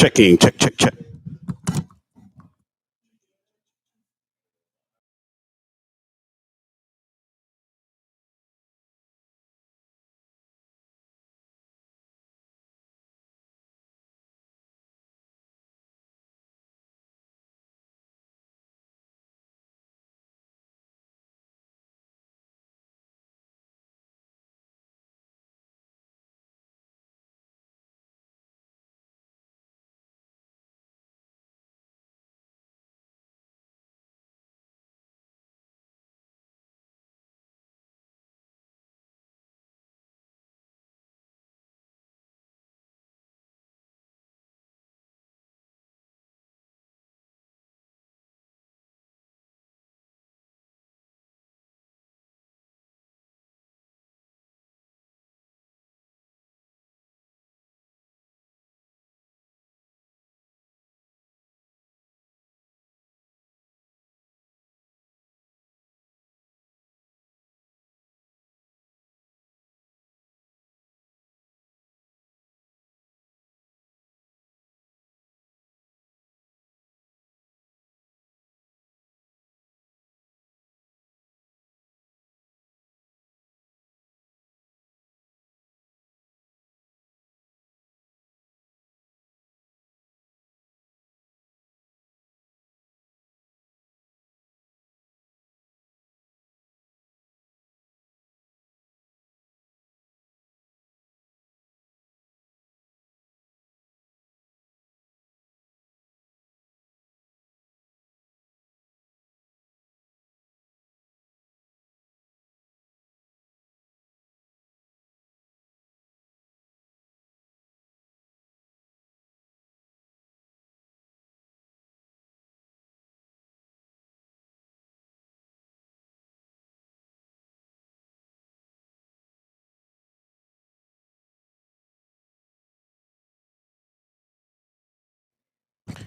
Checking, check.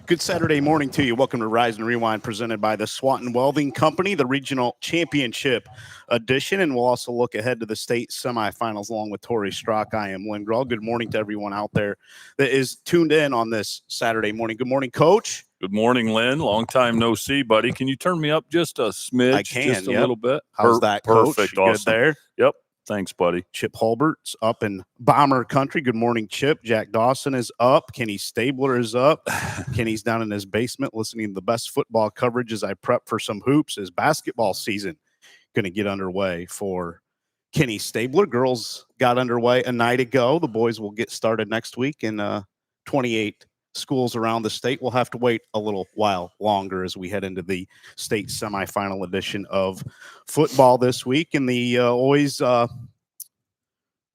Good Saturday morning to you. Welcome to Rise and Rewind, presented by the Swanton Welding Company, the regional championship edition. And we'll also look ahead to the state semifinals along with Tory, Strock. I am Lynn, Groll. Good morning to everyone out there that is tuned in on this Saturday morning. Good morning, Coach. Good morning, Lynn. Long time no see, buddy. Can you turn me up just a smidge? I can, just a little bit. How's that, Coach? Perfect. You awesome. Good there? Yep. Thanks, buddy. Chip Hulbert's up in Bomber Country. Good morning, Chip. Jack Dawson is up. Kenny Stabler is up. Kenny's down in his basement listening to the best football coverage as I prep for some hoops. As basketball season going to get underway for Kenny Stabler. Girls got underway a night ago. The boys will get started next week in 28 schools around the state. We'll have to wait a little while longer as we head into the state semifinal edition of football this week. And the always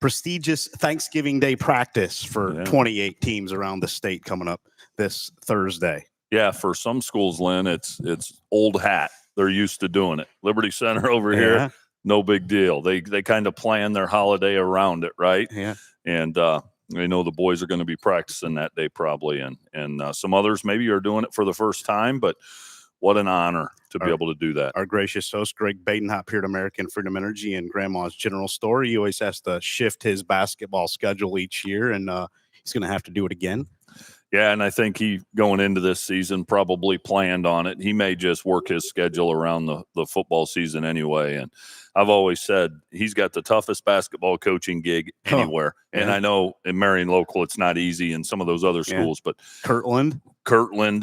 prestigious Thanksgiving Day practice for 28 teams around the state coming up this Thursday. Yeah, for some schools, Lynn, it's old hat. They're used to doing it. Liberty Center over here, no big deal. They kind of plan their holiday around it, right? Yeah. And I know the boys are going to be practicing that day probably, and some others maybe are doing it for the first time, but what an honor to be able to do that. Our gracious host, Greg Badenhop, here at American Freedom Energy and Grandma's General Store. He always has to shift his basketball schedule each year, and he's going to have to do it again. Yeah, and I think he, going into this season, probably planned on it. He may just work his schedule around the football season anyway. And I've always said he's got the toughest basketball coaching gig anywhere. And I know in Marion Local it's not easy in some of those other schools, but Kirtland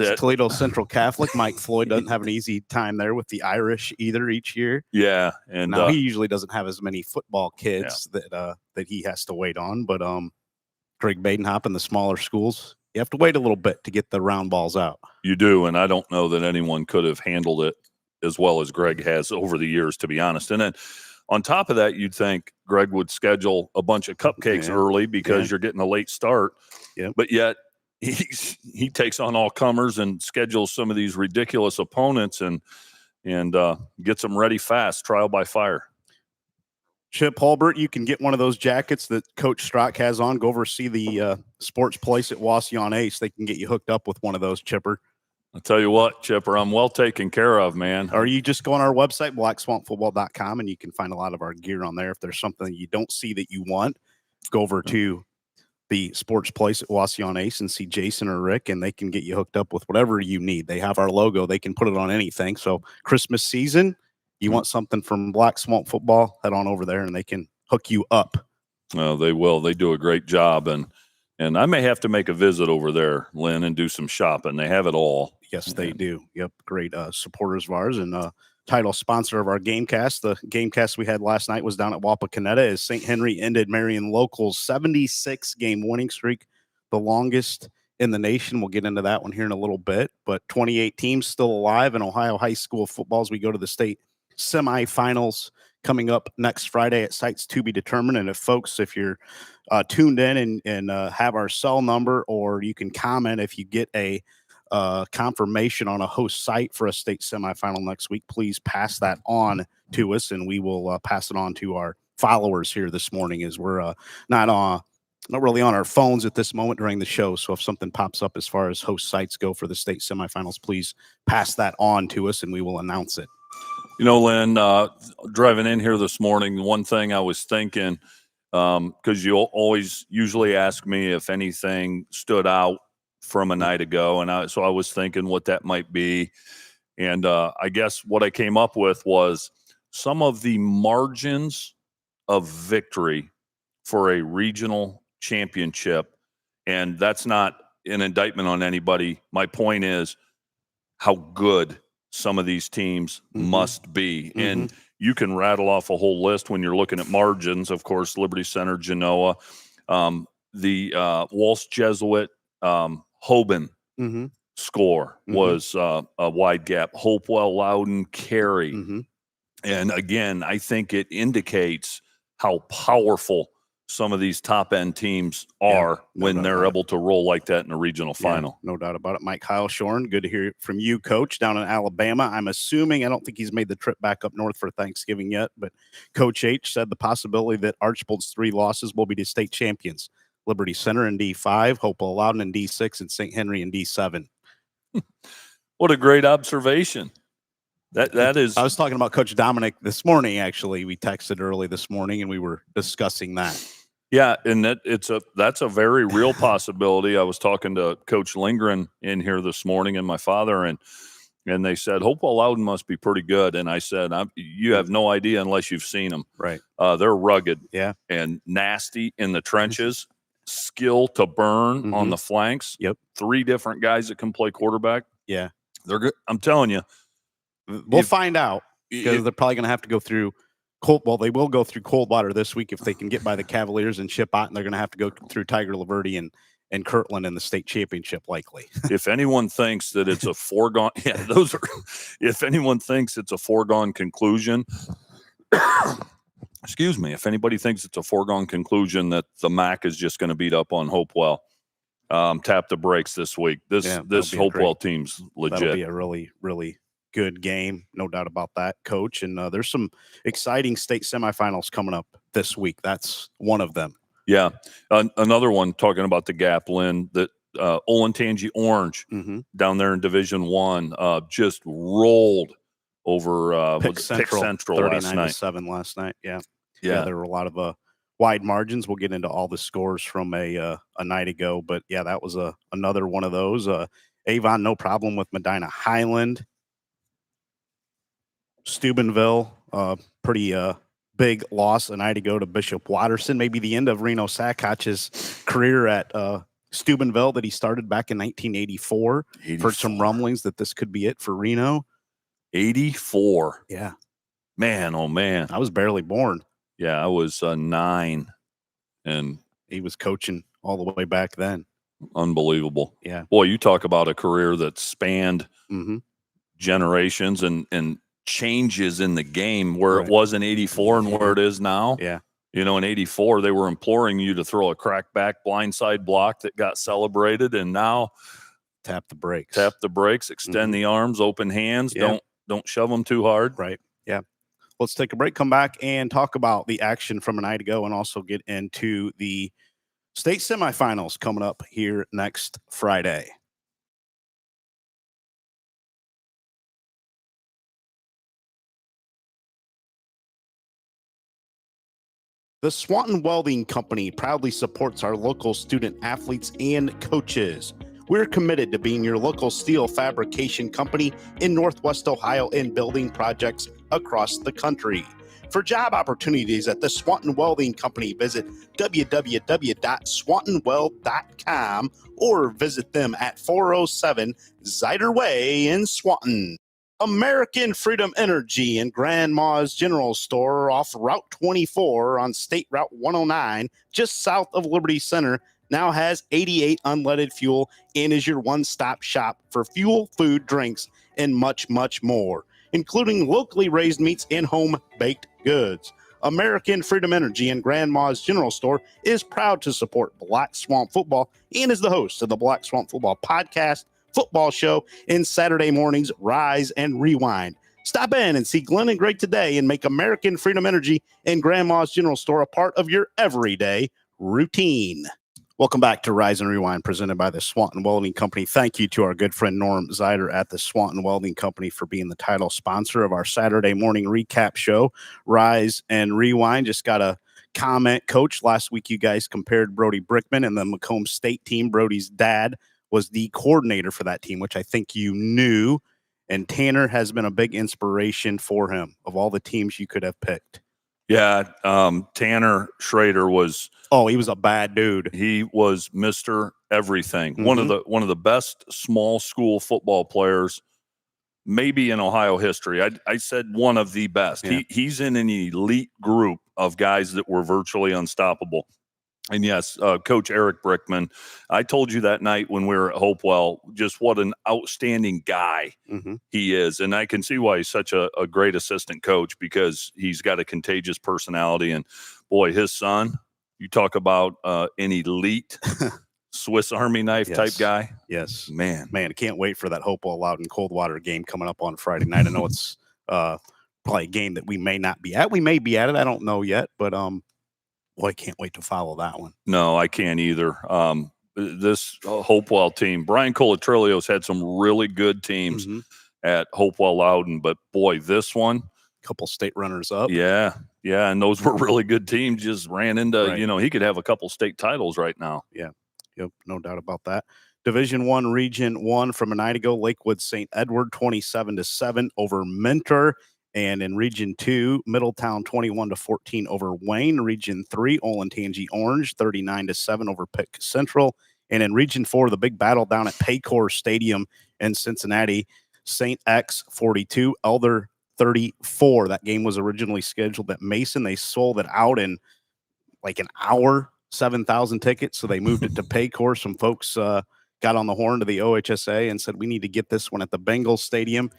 at Toledo Central Catholic. Mike Floyd doesn't have an easy time there with the Irish either each year. Yeah, and now he usually doesn't have as many football kids that he has to wait on. But Greg Badenhop in the smaller schools, you have to wait a little bit to get the round balls out. You do, and I don't know that anyone could have handled it as well as Greg has over the years, to be honest. And then on top of that, you'd think Greg would schedule a bunch of cupcakes early because you're getting a late start. Yeah. But yet he takes on all comers and schedules some of these ridiculous opponents and gets them ready fast, trial by fire. Chip Hulbert, you can get one of those jackets that Coach Strock has on. Go over see the sports place at Wassey on Ace. They can get you hooked up with one of those, Chipper. I'll tell you what, Chipper, I'm well taken care of, man. Or you just go on our website, blackswampfootball.com, and you can find a lot of our gear on there. If there's something you don't see that you want, go over to the sports place at Wasion Ace and see Jason or Rick, and they can get you hooked up with whatever you need. They have our logo. They can put it on anything. So Christmas season, you want something from Black Swamp Football, head on over there and they can hook you up. They will. They do a great job. And I may have to make a visit over there, Lynn, and do some shopping. They have it all. Yes, they do. Yep. Great supporters of ours and title sponsor of our Gamecast. The Gamecast we had last night was down at Wapakoneta as St. Henry ended Marion Local's 76-game winning streak, the longest in the nation. We'll get into that one here in a little bit. But 28 teams still alive in Ohio high school football as we go to the state semifinals coming up next Friday at sites to be determined. And if you're tuned in and have our cell number, or you can comment if you get a confirmation on a host site for a state semifinal next week, please pass that on to us, and we will pass it on to our followers here this morning, as we're not really on our phones at this moment during the show. So if something pops up as far as host sites go for the state semifinals, please pass that on to us and we will announce it. Lynn, driving in here this morning, one thing I was thinking, because you always usually ask me if anything stood out from a night ago. And so I was thinking what that might be. And I guess what I came up with was some of the margins of victory for a regional championship. And that's not an indictment on anybody. My point is how good some of these teams must be. And you can rattle off a whole list when you're looking at margins. Of course, Liberty Center, Genoa, the Walsh Jesuit, Hoban score was a wide gap. Hopewell, Loudon, Cary. And again, I think it indicates how powerful some of these top end teams are when they're able to roll like that in a regional final. No doubt about it. Mike Heilshorn, good to hear from you, Coach, down in Alabama. I'm assuming, I don't think he's made the trip back up north for Thanksgiving yet, but Coach H said the possibility that Archbold's 3 losses will be to state champions. Liberty Center in D5, Hopewell Loudon in D6, and St. Henry in D7. What a great observation. That is. I was talking about Coach Dominic this morning, actually. We texted early this morning and we were discussing that. Yeah, and that's a very real possibility. I was talking to Coach Lindgren in here this morning and my father, and they said Hopewell Loudon must be pretty good. And I said, you have no idea unless you've seen them. Right. They're rugged, and nasty in the trenches, skill to burn on the flanks. Yep. 3 different guys that can play quarterback. Yeah, they're good. I'm telling you, we'll find out, because they're probably going to have to go through they will go through Coldwater this week if they can get by the Cavaliers and Chip Ott, and they're going to have to go through Tiger Laverty and Kirtland in the state championship, likely. If anyone thinks that it's a foregone, if anyone thinks it's a foregone conclusion, excuse me, if anybody thinks it's a foregone conclusion that the MAC is just going to beat up on Hopewell, tap the brakes this week. This Hopewell team's legit. That'll be a really, really good game, no doubt about that, Coach. And there's some exciting state semifinals coming up this week. That's one of them. Yeah. Another one, talking about the gap, Lynn, that Olentangy Orange down there in Division I just rolled over Pick Central last night. 39-7 last night. Yeah. There were a lot of wide margins. We'll get into all the scores from a night ago, but yeah, that was another one of those. Avon, no problem with Medina Highland. Steubenville, pretty big loss a night ago to Bishop Watterson. Maybe the end of Reno Sackhatch's career at Steubenville that he started back in 1984. Heard some rumblings that this could be it for Reno. 84. Yeah. Man, oh man. I was barely born. Yeah, I was 9. And he was coaching all the way back then. Unbelievable. Yeah. Boy, you talk about a career that spanned generations and changes in the game, where it was in 84 and where it is now. Yeah. In 84, they were imploring you to throw a crackback blindside block that got celebrated. And now tap the brakes, extend the arms, open hands. Don't shove them too hard. Right. Yeah. Let's take a break, come back and talk about the action from a night ago, and also get into the state semifinals coming up here next Friday. The Swanton Welding Company proudly supports our local student athletes and coaches. We're committed to being your local steel fabrication company in Northwest Ohio and building projects across the country. For job opportunities at the Swanton Welding Company, visit www.swantonweld.com or visit them at 407 Zider Way in Swanton. American Freedom Energy and Grandma's General Store off Route 24 on State Route 109, just south of Liberty Center, now has 88 unleaded fuel and is your one-stop shop for fuel, food, drinks, and much, much more, including locally raised meats and home-baked goods. American Freedom Energy and Grandma's General Store is proud to support Black Swamp Football and is the host of the Black Swamp Football podcast, football show, and Saturday mornings Rise and Rewind. Stop in and see Glenn and Greg today and make American Freedom Energy and Grandma's General Store a part of your everyday routine. Welcome back to Rise and Rewind, presented by the Swanton Welding Company. Thank you to our good friend Norm Zider at the Swanton Welding Company for being the title sponsor of our Saturday morning recap show, Rise and Rewind. Just got a comment, Coach. Last week you guys compared Brody Brickman and the Macomb State team. Brody's dad was the coordinator for that team, which I think you knew, and Tanner has been a big inspiration for him of all the teams you could have picked. Yeah, Tanner Schrader was. Oh, he was a bad dude. He was Mr. Everything. Mm-hmm. One of the best small school football players, maybe in Ohio history. I said one of the best. Yeah. He's in an elite group of guys that were virtually unstoppable. And yes, Coach Eric Brickman, I told you that night when we were at Hopewell, just what an outstanding guy he is. And I can see why he's such a great assistant coach, because he's got a contagious personality. And boy, his son, you talk about an elite Swiss Army knife type guy. Yes. Man, I can't wait for that Hopewell Loudon Coldwater game coming up on Friday night. I know it's probably a game that we may not be at. We may be at it. I don't know yet, but boy, I can't wait to follow that one. No, I can't either. This Hopewell team, Brian Colatrillio's had some really good teams at Hopewell Loudon, but boy, this one, couple state runners up. Yeah, and those were really good teams. Just ran into, he could have a couple state titles right now. Yeah, yep, no doubt about that. Division I, Region 1 from a night ago, Lakewood St. Edward 27-7 over Mentor. And in Region 2, Middletown 21-14 over Wayne. Region 3, Olentangy Orange 39-7 over Pick Central. And in Region 4, the big battle down at Paycor Stadium in Cincinnati, St. X 42, Elder 34. That game was originally scheduled at Mason. They sold it out in like an hour, 7,000 tickets. So they moved it to Paycor. Some folks got on the horn to the OHSA and said, we need to get this one at the Bengals Stadium.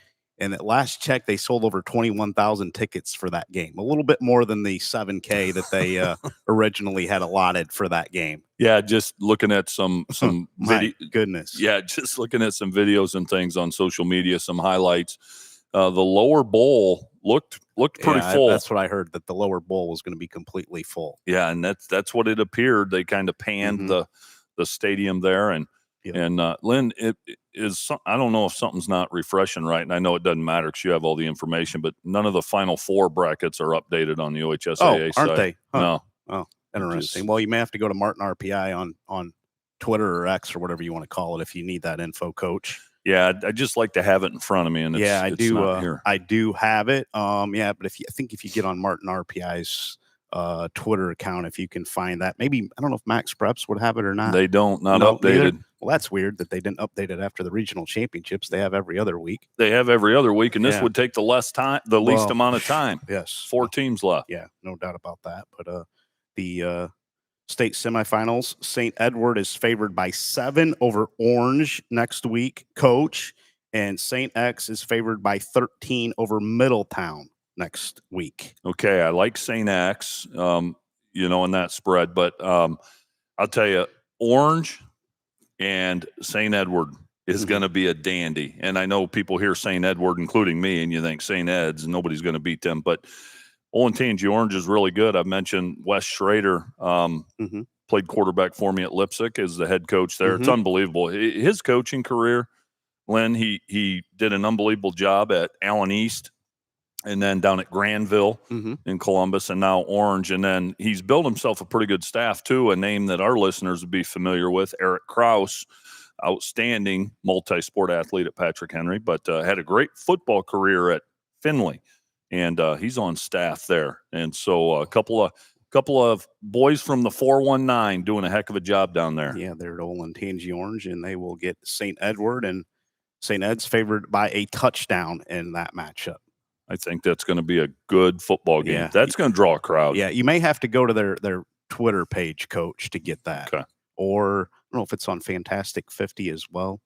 And at last check, they sold over 21,000 tickets for that game, a little bit more than the 7K that they originally had allotted for that game. Yeah, just looking at some goodness. Yeah, just looking at some videos and things on social media, some highlights. The lower bowl looked pretty full. That's what I heard, that the lower bowl was going to be completely full. Yeah, and that's what it appeared. They kind of panned the stadium there, and Lynn, it is. I don't know if something's not refreshing right, and I know it doesn't matter because you have all the information, but none of the Final Four brackets are updated on the OHSAA site. Aren't they? Huh. No. Oh, interesting. Well, you may have to go to Martin RPI on Twitter or X or whatever you want to call it if you need that info, Coach. Yeah, I just like to have it in front of me, and I do. Not here. I do have it. But if you get on Martin RPI's Twitter account, if you can find that, maybe I don't know if Max Preps would have it or not. They don't. Not updated. Either. Well, that's weird that they didn't update it after the regional championships. They have every other week. And this would take the least amount of time. Yes, 4 teams left. Yeah, no doubt about that. But the state semifinals, St. Edward is favored by 7 over Orange next week, Coach, and St. X is favored by 13 over Middletown next week. Okay, I like St. X, in that spread, but I'll tell you, Orange and St. Edward is going to be a dandy. And I know people hear St. Edward, including me, and you think St. Ed's, nobody's going to beat them. But Olentangy Orange is really good. I've mentioned Wes Schrader, played quarterback for me at Lipsick as the head coach there. It's unbelievable. His coaching career, Lynn, he did an unbelievable job at Allen East. and then down at Granville in Columbus, and now Orange. And then he's built himself a pretty good staff too, a name that our listeners would be familiar with, Eric Kraus, outstanding multi-sport athlete at Patrick Henry, but had a great football career at Findlay, and he's on staff there. And so a couple of boys from the 419 doing a heck of a job down there. Yeah, they're at Olentangy Orange, and they will get St. Edward, and St. Ed's favored by a touchdown in that matchup. I think that's going to be a good football game. Yeah. That's going to draw a crowd. Yeah, you may have to go to their Twitter page, Coach, to get that. Okay. Or I don't know if it's on Fantastic 50 as well.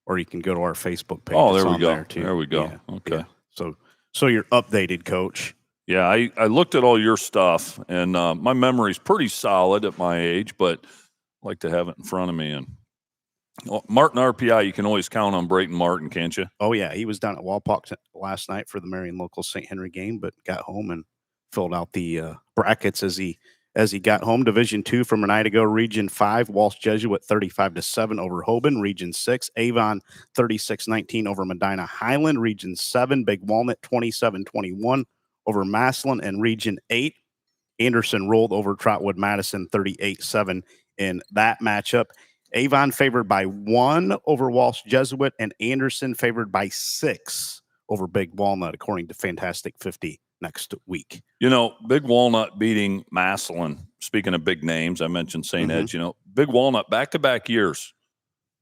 Or you can go to our Facebook page. Oh, it's there we on go. There, too. There we go. Yeah, Okay. Yeah. So you're updated, Coach. Yeah, I looked at all your stuff, and my memory's pretty solid at my age, but I like to have it in front of me. And Martin RPI, you can always count on Brayton Martin, can't you? Oh, yeah. He was down at Walpock last night for the Marion local St. Henry game, but got home and filled out the brackets as he got home. Division II from a night ago. Region 5, Walsh Jesuit 35-7 over Hoban. Region 6, Avon 36-19 over Medina Highland. Region 7, Big Walnut 27-21 over Massillon. And Region 8, Anderson rolled over Trotwood Madison 38-7 in that matchup. Avon favored by 1 over Walsh Jesuit, and Anderson favored by 6 over Big Walnut, according to Fantastic 50 next week. You know, Big Walnut beating Massillon. Speaking of big names, I mentioned St. Ed's. You know, Big Walnut back-to-back years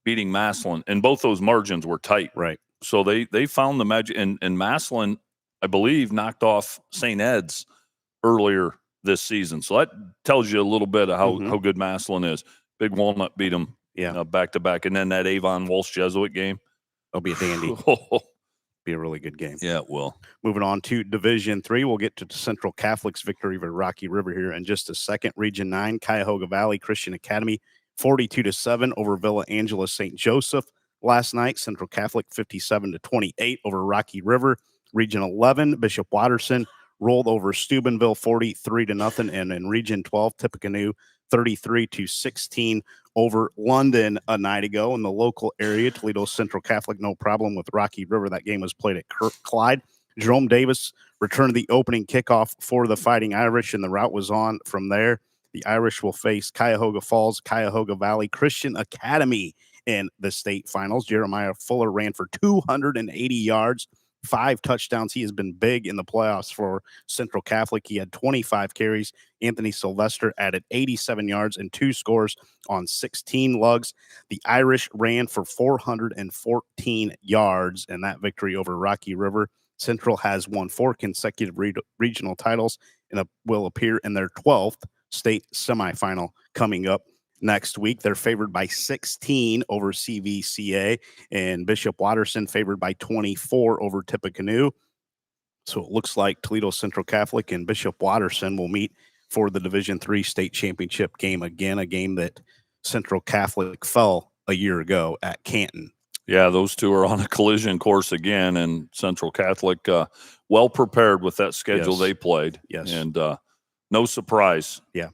beating Massillon, and both those margins were tight. Right. So they found the magic, and Massillon, I believe, knocked off St. Ed's earlier this season. So that tells you a little bit of how good Massillon is. Big Walnut beat them back-to-back. And then that Avon Walsh Jesuit game. That'll be a dandy. Be a really good game. Yeah, it will. Moving on to Division 3, we'll get to Central Catholic's victory over Rocky River here in just a second. Region 9, Cuyahoga Valley Christian Academy 42-7 over Villa Angela St. Joseph last night. Central Catholic 57-28 over Rocky River. Region 11, Bishop Watterson rolled over Steubenville 43-0, and in Region 12, Tippecanoe 33-16 over London a night ago. In the local area, Toledo Central Catholic, no problem with Rocky River. That game was played at Clyde. Jerome Davis returned the opening kickoff for the Fighting Irish, and the route was on from there. The Irish will face Cuyahoga Falls, Cuyahoga Valley Christian Academy in the state finals. Jeremiah Fuller ran for 280 yards, 5 touchdowns. He has been big in the playoffs for Central Catholic. He had 25 carries. Anthony Sylvester added 87 yards and 2 scores on 16 lugs. The Irish ran for 414 yards in that victory over Rocky River. Central has won 4 consecutive regional titles and will appear in their 12th state semifinal coming up next week. They're favored by 16 over CVCA, and Bishop Watterson favored by 24 over Tippecanoe. So it looks like Toledo Central Catholic and Bishop Watterson will meet for the Division III state championship game again, a game that Central Catholic fell a year ago at Canton. Yeah, those two are on a collision course again, and Central Catholic well prepared with that schedule they played. Yes. And no surprise. Yeah.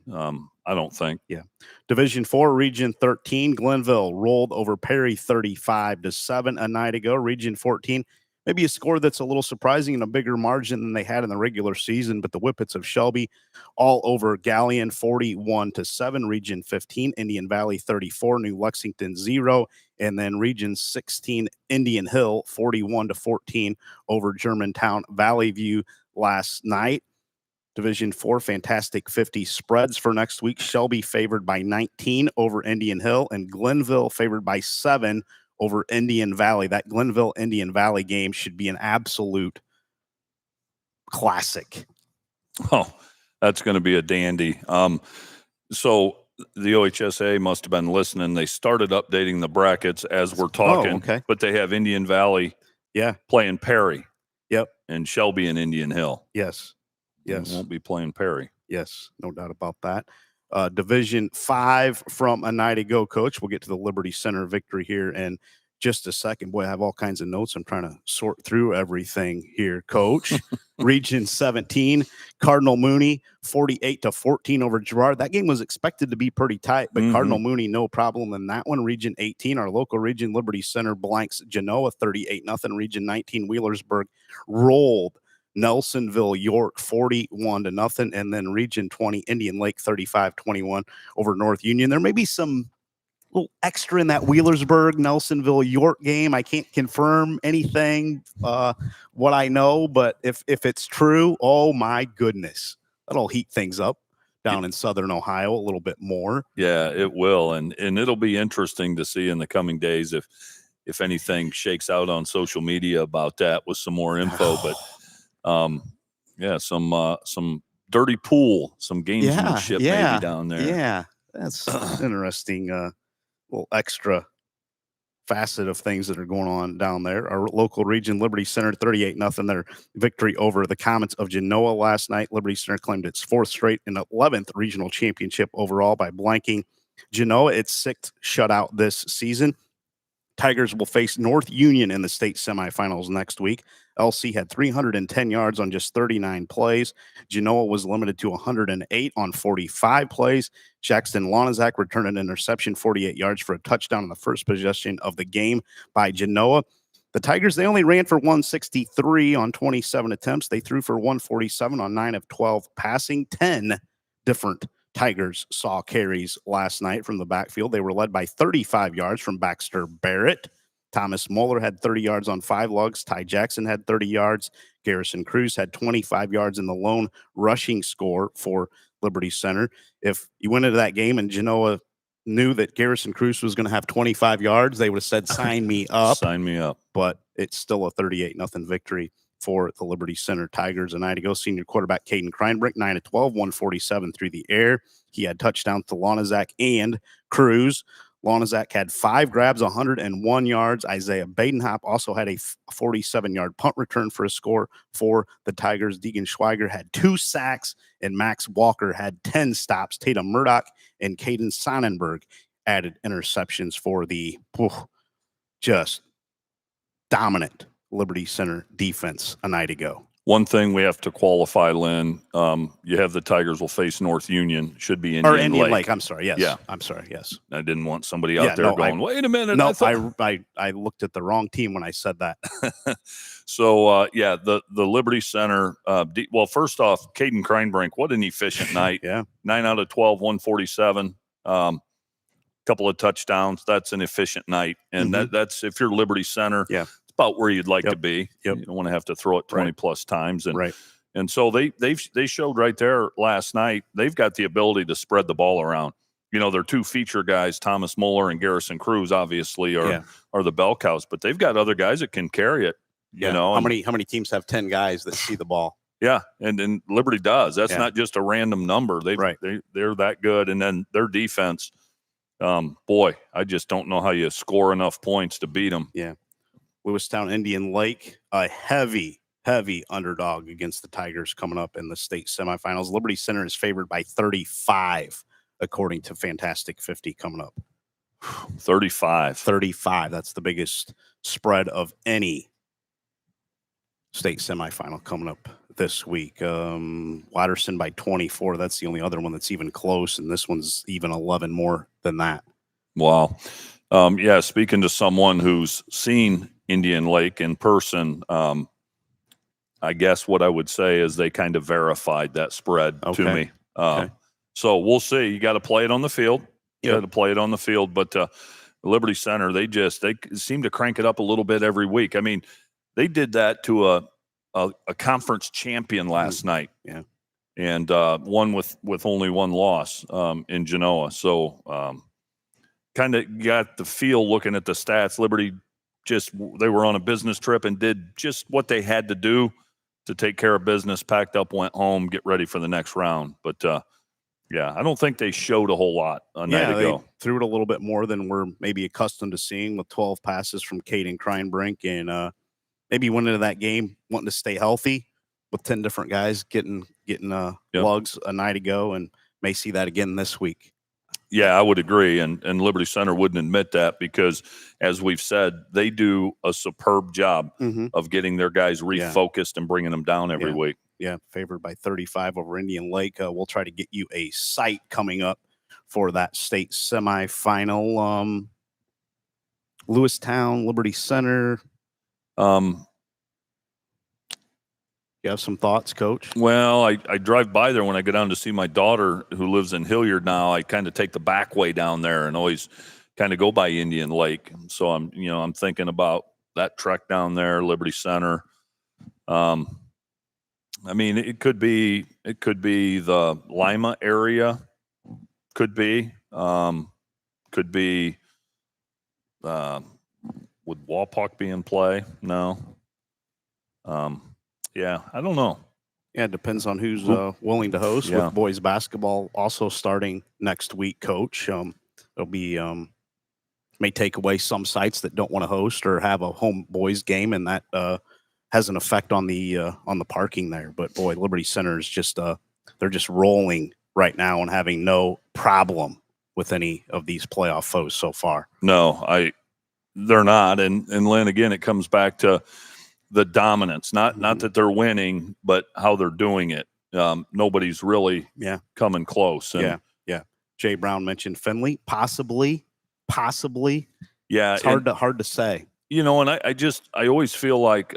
I don't think. Yeah. Division 4, Region 13, Glenville rolled over Perry 35-7 a night ago. Region 14, maybe a score that's a little surprising and a bigger margin than they had in the regular season, but the Whippets of Shelby all over Galleon 41-7. Region 15, Indian Valley 34, New Lexington 0, and then Region 16, Indian Hill 41-14 over Germantown Valley View last night. Division 4, Fantastic 50 spreads for next week. Shelby favored by 19 over Indian Hill, and Glenville favored by 7 over Indian Valley. That Glenville-Indian Valley game should be an absolute classic. Oh, that's going to be a dandy. So the OHSA must have been listening. They started updating the brackets as we're talking, but they have Indian Valley playing Perry. Yep. And Shelby and Indian Hill. Yes. Yes. We won't be playing Perry. Yes, no doubt about that. Division 5 from a night ago, Coach. We'll get to the Liberty Center victory here in just a second. Boy, I have all kinds of notes. I'm trying to sort through everything here, Coach. Region 17, Cardinal Mooney, 48-14 over Girard. That game was expected to be pretty tight, but Cardinal Mooney, no problem in that one. Region 18, our local region, Liberty Center blanks Genoa, 38-0. Region 19, Wheelersburg rolled Nelsonville York 41-0. And then Region 20, Indian Lake 35-21 over North Union. There may be some little extra in that Wheelersburg Nelsonville York game. I can't confirm anything what I know, but if it's true, oh my goodness, that'll heat things up down in Southern Ohio a little bit more. Yeah, it will, and it'll be interesting to see in the coming days if anything shakes out on social media about that with some more info. But yeah, some dirty pool, some gamesmanship maybe down there. Yeah, that's interesting. Little extra facet of things that are going on down there. Our local region, Liberty Center, 38-0. Their victory over the Comets of Genoa last night. Liberty Center claimed its 4th straight and 11th regional championship overall by blanking Genoa, its 6th shutout this season. Tigers will face North Union in the state semifinals next week. LC had 310 yards on just 39 plays. Genoa was limited to 108 on 45 plays. Jackson Lonizak returned an interception, 48 yards for a touchdown in the first possession of the game by Genoa. The Tigers, they only ran for 163 on 27 attempts. They threw for 147 on 9 of 12 passing. 10 different Tigers saw carries last night from the backfield. They were led by 35 yards from Baxter Barrett. Thomas Moeller had 30 yards on 5 lugs. Ty Jackson had 30 yards. Garrison Cruz had 25 yards in the lone rushing score for Liberty Center. If you went into that game and Genoa knew that Garrison Cruz was going to have 25 yards, they would have said, sign me up. Sign me up. But it's still a 38-0 victory for the Liberty Center Tigers. A night ago, senior quarterback Caden Kreinbrink, 9 of 12, 147 through the air. He had touchdowns to Lonizak and Cruz. Lonizak had 5 grabs, 101 yards. Isaiah Badenhop also had a 47-yard punt return for a score for the Tigers. Deegan Schweiger had 2 sacks, and Max Walker had 10 stops. Tatum Murdoch and Caden Sonnenberg added interceptions for the just dominant Liberty Center defense a night ago. One thing we have to qualify, Lynn, you have the Tigers will face North Union, should be Indian Lake. I'm sorry, yes. Yeah. I'm sorry, yes. I didn't want somebody out there going, wait a minute. No, I looked at the wrong team when I said that. So, yeah, the Liberty Center, well, first off, Caden Kreinbrink, what an efficient night. Yeah. 9 out of 12, 147. Couple of touchdowns. That's an efficient night. And that's, if you're Liberty Center, it's about where you'd like to be. You don't want to have to throw it 20 plus times. And and so they showed right there last night, they've got the ability to spread the ball around. You know, their 2 feature guys, Thomas Moeller and Garrison Cruz, obviously are the bell cows, but they've got other guys that can carry it. You know, how many teams have 10 guys that see the ball? Yeah, and Liberty does. That's not just a random number. They're that good. And then their defense, boy, I just don't know how you score enough points to beat them. Yeah. Lewistown Indian Lake, a heavy underdog against the Tigers coming up in the state semifinals. Liberty Center is favored by 35, according to Fantastic 50 coming up. 35. That's the biggest spread of any state semifinal coming up this week. Watterson by 24. That's the only other one that's even close, and this one's even 11 more than that. Wow. Yeah, speaking to someone who's seen Indian Lake in person, I guess what I would say is they kind of verified that spread to me. So we'll see. You got to play it on the field. But Liberty Center, they seem to crank it up a little bit every week. I mean, they did that to a conference champion last night. Yeah. And one with only 1 loss in Genoa. So kind of got the feel looking at the stats. Liberty they were on a business trip and did just what they had to do to take care of business, packed up, went home, get ready for the next round. But yeah, I don't think they showed a whole lot a night ago. They threw it a little bit more than we're maybe accustomed to seeing, with 12 passes from Caden Kreinbrink, and maybe went into that game wanting to stay healthy with 10 different guys getting lugs a night ago, and may see that again this week. Yeah, I would agree. And Liberty Center wouldn't admit that because, as we've said, they do a superb job of getting their guys refocused and bringing them down every week. Yeah, favored by 35 over Indian Lake. We'll try to get you a site coming up for that state semifinal. Lewistown, Liberty Center. You have some thoughts, Coach? Well, I drive by there when I go down to see my daughter who lives in Hilliard now. I kind of take the back way down there and always kind of go by Indian Lake. So I'm thinking about that trek down there, Liberty Center. I mean, it could be the Lima area, could be would Wapak be in play? No. Yeah, I don't know. Yeah, it depends on who's willing to host. With boys basketball also starting next week, Coach. It'll be may take away some sites that don't want to host or have a home boys game, and that has an effect on the parking there. But boy, Liberty Center is just they're just rolling right now and having no problem with any of these playoff foes so far. No, they're not. And Lynn, again, it comes back to the dominance, not that they're winning, but how they're doing it. Nobody's really coming close. And yeah. Jay Brown mentioned Finley, possibly. Yeah, it's hard to say. And I always feel like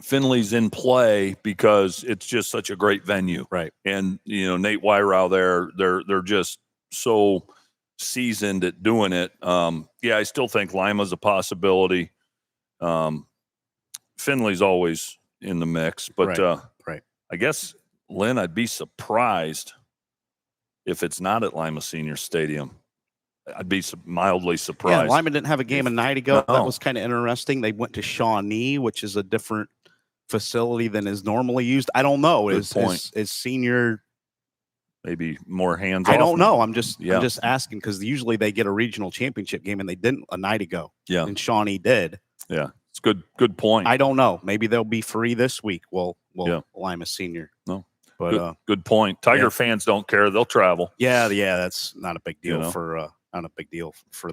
Finley's in play because it's just such a great venue, right? And Nate Wyrow there, they're just so seasoned at doing it. I still think Lima's a possibility. Finley's always in the mix, but right. I guess, Lynn, I'd be surprised if it's not at Lima Senior Stadium. I'd be mildly surprised. Yeah, Lima didn't have a game a night ago. No. That was kind of interesting. They went to Shawnee, which is a different facility than is normally used. I don't know. Is Senior maybe more hands-off? I don't know. I'm just asking because usually they get a regional championship game and they didn't a night ago. Yeah, and Shawnee did. Yeah. Good point. I don't know. Maybe they'll be free this week. Well, Lima Senior. No, but good point. Tiger fans don't care; they'll travel. Yeah. That's not a big deal for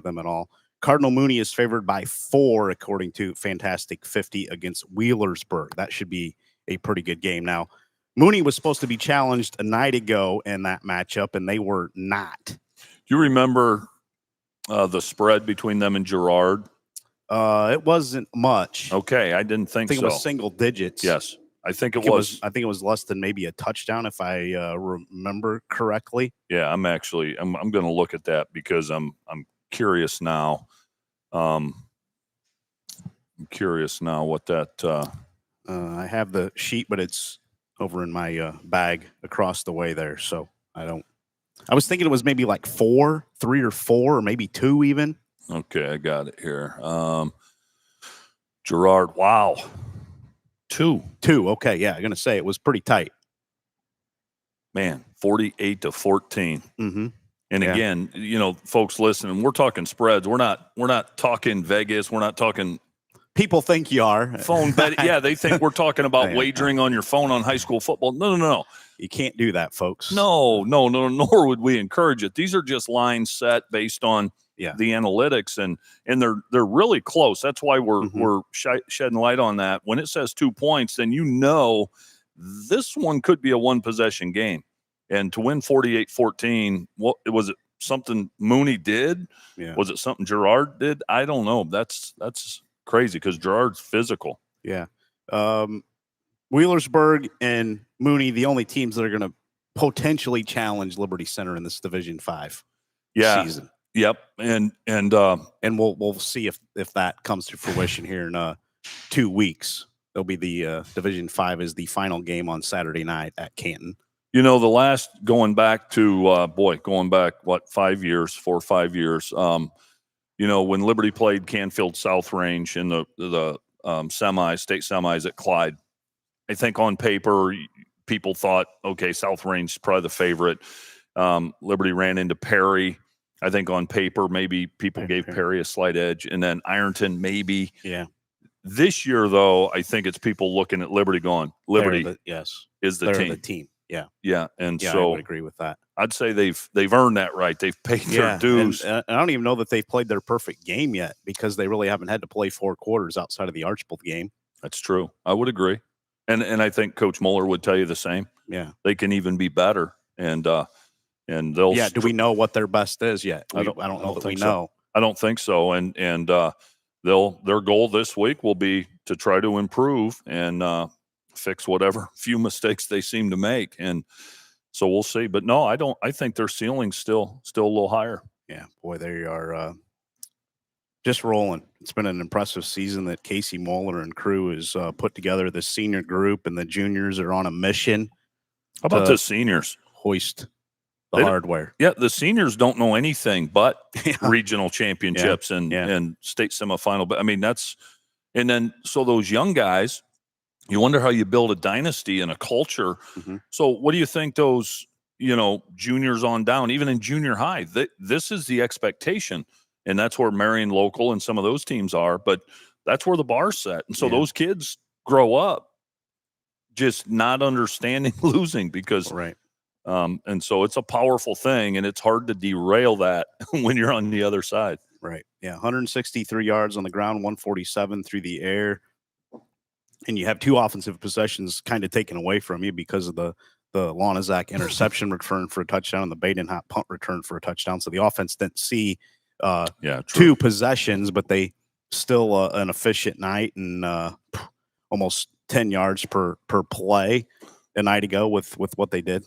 them at all. Cardinal Mooney is favored by 4, according to Fantastic 50 against Wheelersburg. That should be a pretty good game. Now, Mooney was supposed to be challenged a night ago in that matchup, and they were not. Do you remember the spread between them and Girard? It wasn't much. Okay, I didn't think so. I think it was single digits. Yes, I think it was. I think it was less than maybe a touchdown, if I remember correctly. Yeah, I'm going to look at that because I'm curious now. I'm curious now what that. I have the sheet, but it's over in my bag across the way there. So I was thinking it was maybe like 3 or 4, or maybe 2 even. Okay, I got it here. Girard, wow. 2. Okay, yeah, I'm going to say it was pretty tight. Man, 48-14. Mm-hmm. And again, folks listening, we're talking spreads. We're not talking Vegas. We're not talking. People think you are. Phone bet. Yeah, they think we're talking about wagering on your phone on high school football. No. You can't do that, folks. No, nor would we encourage it. These are just lines set based on the analytics, and they're really close. That's why we're shedding light on that. When it says 2 points, then this one could be a one-possession game. And to win 48-14, what was it? Something Mooney did? Yeah. Was it something Girard did? I don't know. That's crazy because Girard's physical. Yeah. Wheelersburg and Mooney, the only teams that are going to potentially challenge Liberty Center in this Division 5 season. Yep. And we'll see if that comes to fruition here in 2 weeks. It'll be the Division 5 is the final game on Saturday night at Canton. Going back 5 years, 4 or 5 years, when Liberty played Canfield South Range in the state semis at Clyde, I think on paper, people thought, okay, South Range is probably the favorite. Liberty ran into Perry. I think on paper, maybe people gave Perry a slight edge, and then Ironton maybe. Yeah. This year, though, I think it's people looking at Liberty going, Liberty is the team. The team. Yeah. Yeah. And I so would agree with that. I'd say they've earned that right. They've paid their dues. And I don't even know that they've played their perfect game yet because they really haven't had to play 4 quarters outside of the Archbold game. That's true. I would agree. And I think Coach Mueller would tell you the same. Yeah. They can even be better. And they'll do we know what their best is yet? I don't know that we know. I don't think so. And their goal this week will be to try to improve and fix whatever few mistakes they seem to make. And so we'll see. But no, I think their ceiling's still a little higher. Yeah, boy, they are just rolling. It's been an impressive season that Casey Mueller and crew has put together. The senior group and the juniors are on a mission. How about the seniors? Hoist the hardware. Yeah, the seniors don't know anything but regional championships and state semifinal. But I mean, and then so those young guys, you wonder how you build a dynasty and a culture. Mm-hmm. So what do you think those, juniors on down, even in junior high, this is the expectation. And that's where Marion Local and some of those teams are, but that's where the bar's set. And so those kids grow up just not understanding losing because right. And so it's a powerful thing, and it's hard to derail that when you're on the other side. Right. Yeah. 163 yards on the ground, 147 through the air. And you have 2 offensive possessions kind of taken away from you because of the Lonazak interception return for a touchdown and the Badenhot punt return for a touchdown. So the offense didn't see 2 possessions, but they still an efficient night and almost 10 yards per play a night ago with what they did.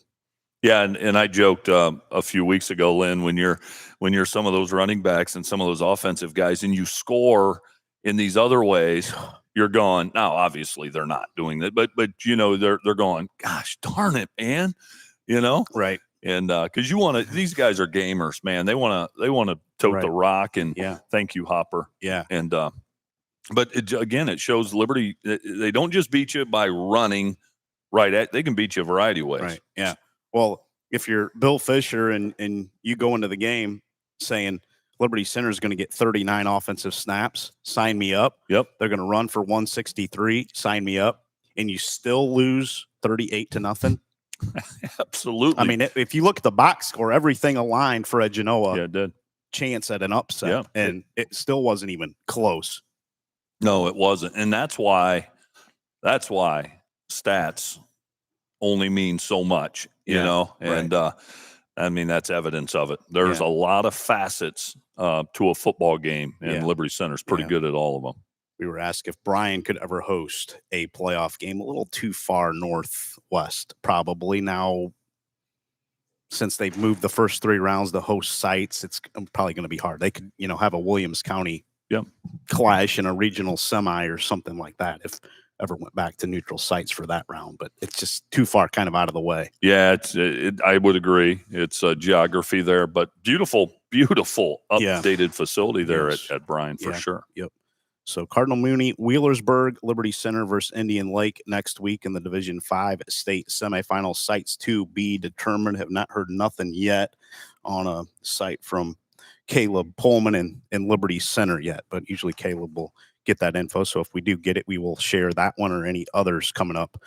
Yeah, and I joked a few weeks ago, Lynn, when you're some of those running backs and some of those offensive guys, and you score in these other ways, you're going. Now, obviously, they're not doing that, but they're going. Gosh, darn it, man, right. And because these guys are gamers, man. They want to tote the rock, and thank you, Hopper. Yeah, and but it shows Liberty. They don't just beat you by running they can beat you a variety of ways. Right. Yeah. Well, if you're Bill Fisher and you go into the game saying Liberty Center is going to get 39 offensive snaps, sign me up. Yep. They're going to run for 163, sign me up, and you still lose 38-0. Absolutely. I mean, if you look at the box score, everything aligned for a Genoa it did. Chance at an upset, and it still wasn't even close. No, it wasn't, and that's why stats only mean so much, and I mean, that's evidence of it. There's a lot of facets to a football game, and Liberty Center's pretty good at all of them. We were asked if Brian could ever host a playoff game. A little too far northwest, probably. Now, since they've moved the first 3 rounds to host sites, it's probably going to be hard. They could, have a Williams County clash in a regional semi or something like that if ever went back to neutral sites for that round, but it's just too far kind of out of the way. Yeah, I would agree. It's geography there, but beautiful updated facility there at Bryan for sure. Yep. So Cardinal Mooney, Wheelersburg, Liberty Center versus Indian Lake next week in the Division 5 state semifinal. Sites to be determined. Have not heard nothing yet on a site from Caleb Pullman and Liberty Center yet, but usually Caleb will get that info. So if we do get it, we will share that one or any others coming up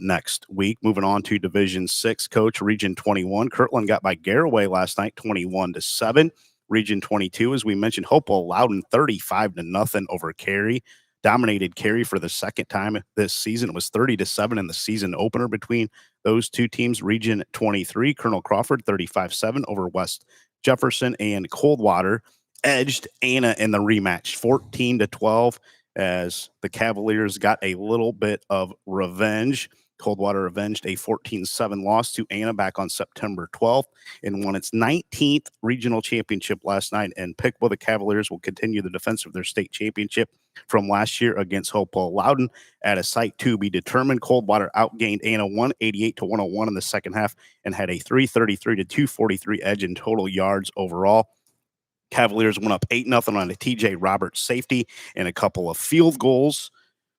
next week. Moving on to Division 6, Coach, Region 21. Kirtland got by Garaway last night, 21-7. Region 22, as we mentioned, Hopewell Loudon 35-0 over Cary. Dominated Cary for the second time this season. It was 30-7 in the season opener between those 2 teams. Region 23, Colonel Crawford 35-7 over West Jefferson, and Coldwater edged Anna in the rematch 14-12 as the Cavaliers got a little bit of revenge. Coldwater avenged a 14-7 loss to Anna back on September 12th and won its 19th regional championship last night. And Piqua, the Cavaliers, will continue the defense of their state championship from last year against Hopewell Loudon at a site to be determined. Coldwater outgained Anna 188-101 in the second half and had a 333-243 edge in total yards overall. Cavaliers went up 8-0 on a TJ Roberts safety and a couple of field goals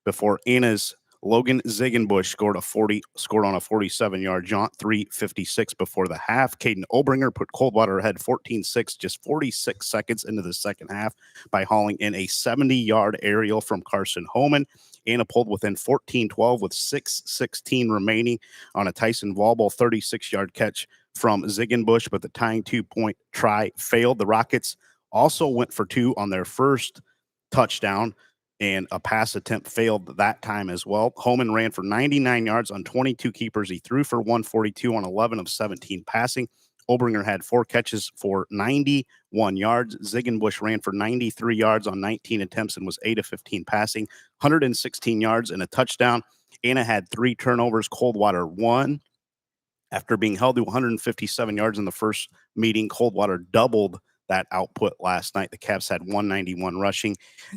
before Anna's Logan Ziegenbusch scored on a 47-yard jaunt, 3:56 before the half. Caden Obringer put Coldwater ahead 14-6, just 46 seconds into the second half by hauling in a 70-yard aerial from Carson Homan. Anna pulled within 14-12 with 6:16 remaining on a Tyson Volbel 36-yard catch from Ziegenbusch, but the tying 2-point try failed. The Rockets also went for 2 on their first touchdown, and a pass attempt failed that time as well. Holman ran for 99 yards on 22 keepers. He threw for 142 on 11 of 17 passing. Obringer had 4 catches for 91 yards. Ziegenbusch ran for 93 yards on 19 attempts and was 8 of 15 passing, 116 yards and a touchdown. Anna had 3 turnovers. Coldwater 1. After being held to 157 yards in the first meeting, Coldwater doubled that output last night. The Cavs had 191 rushing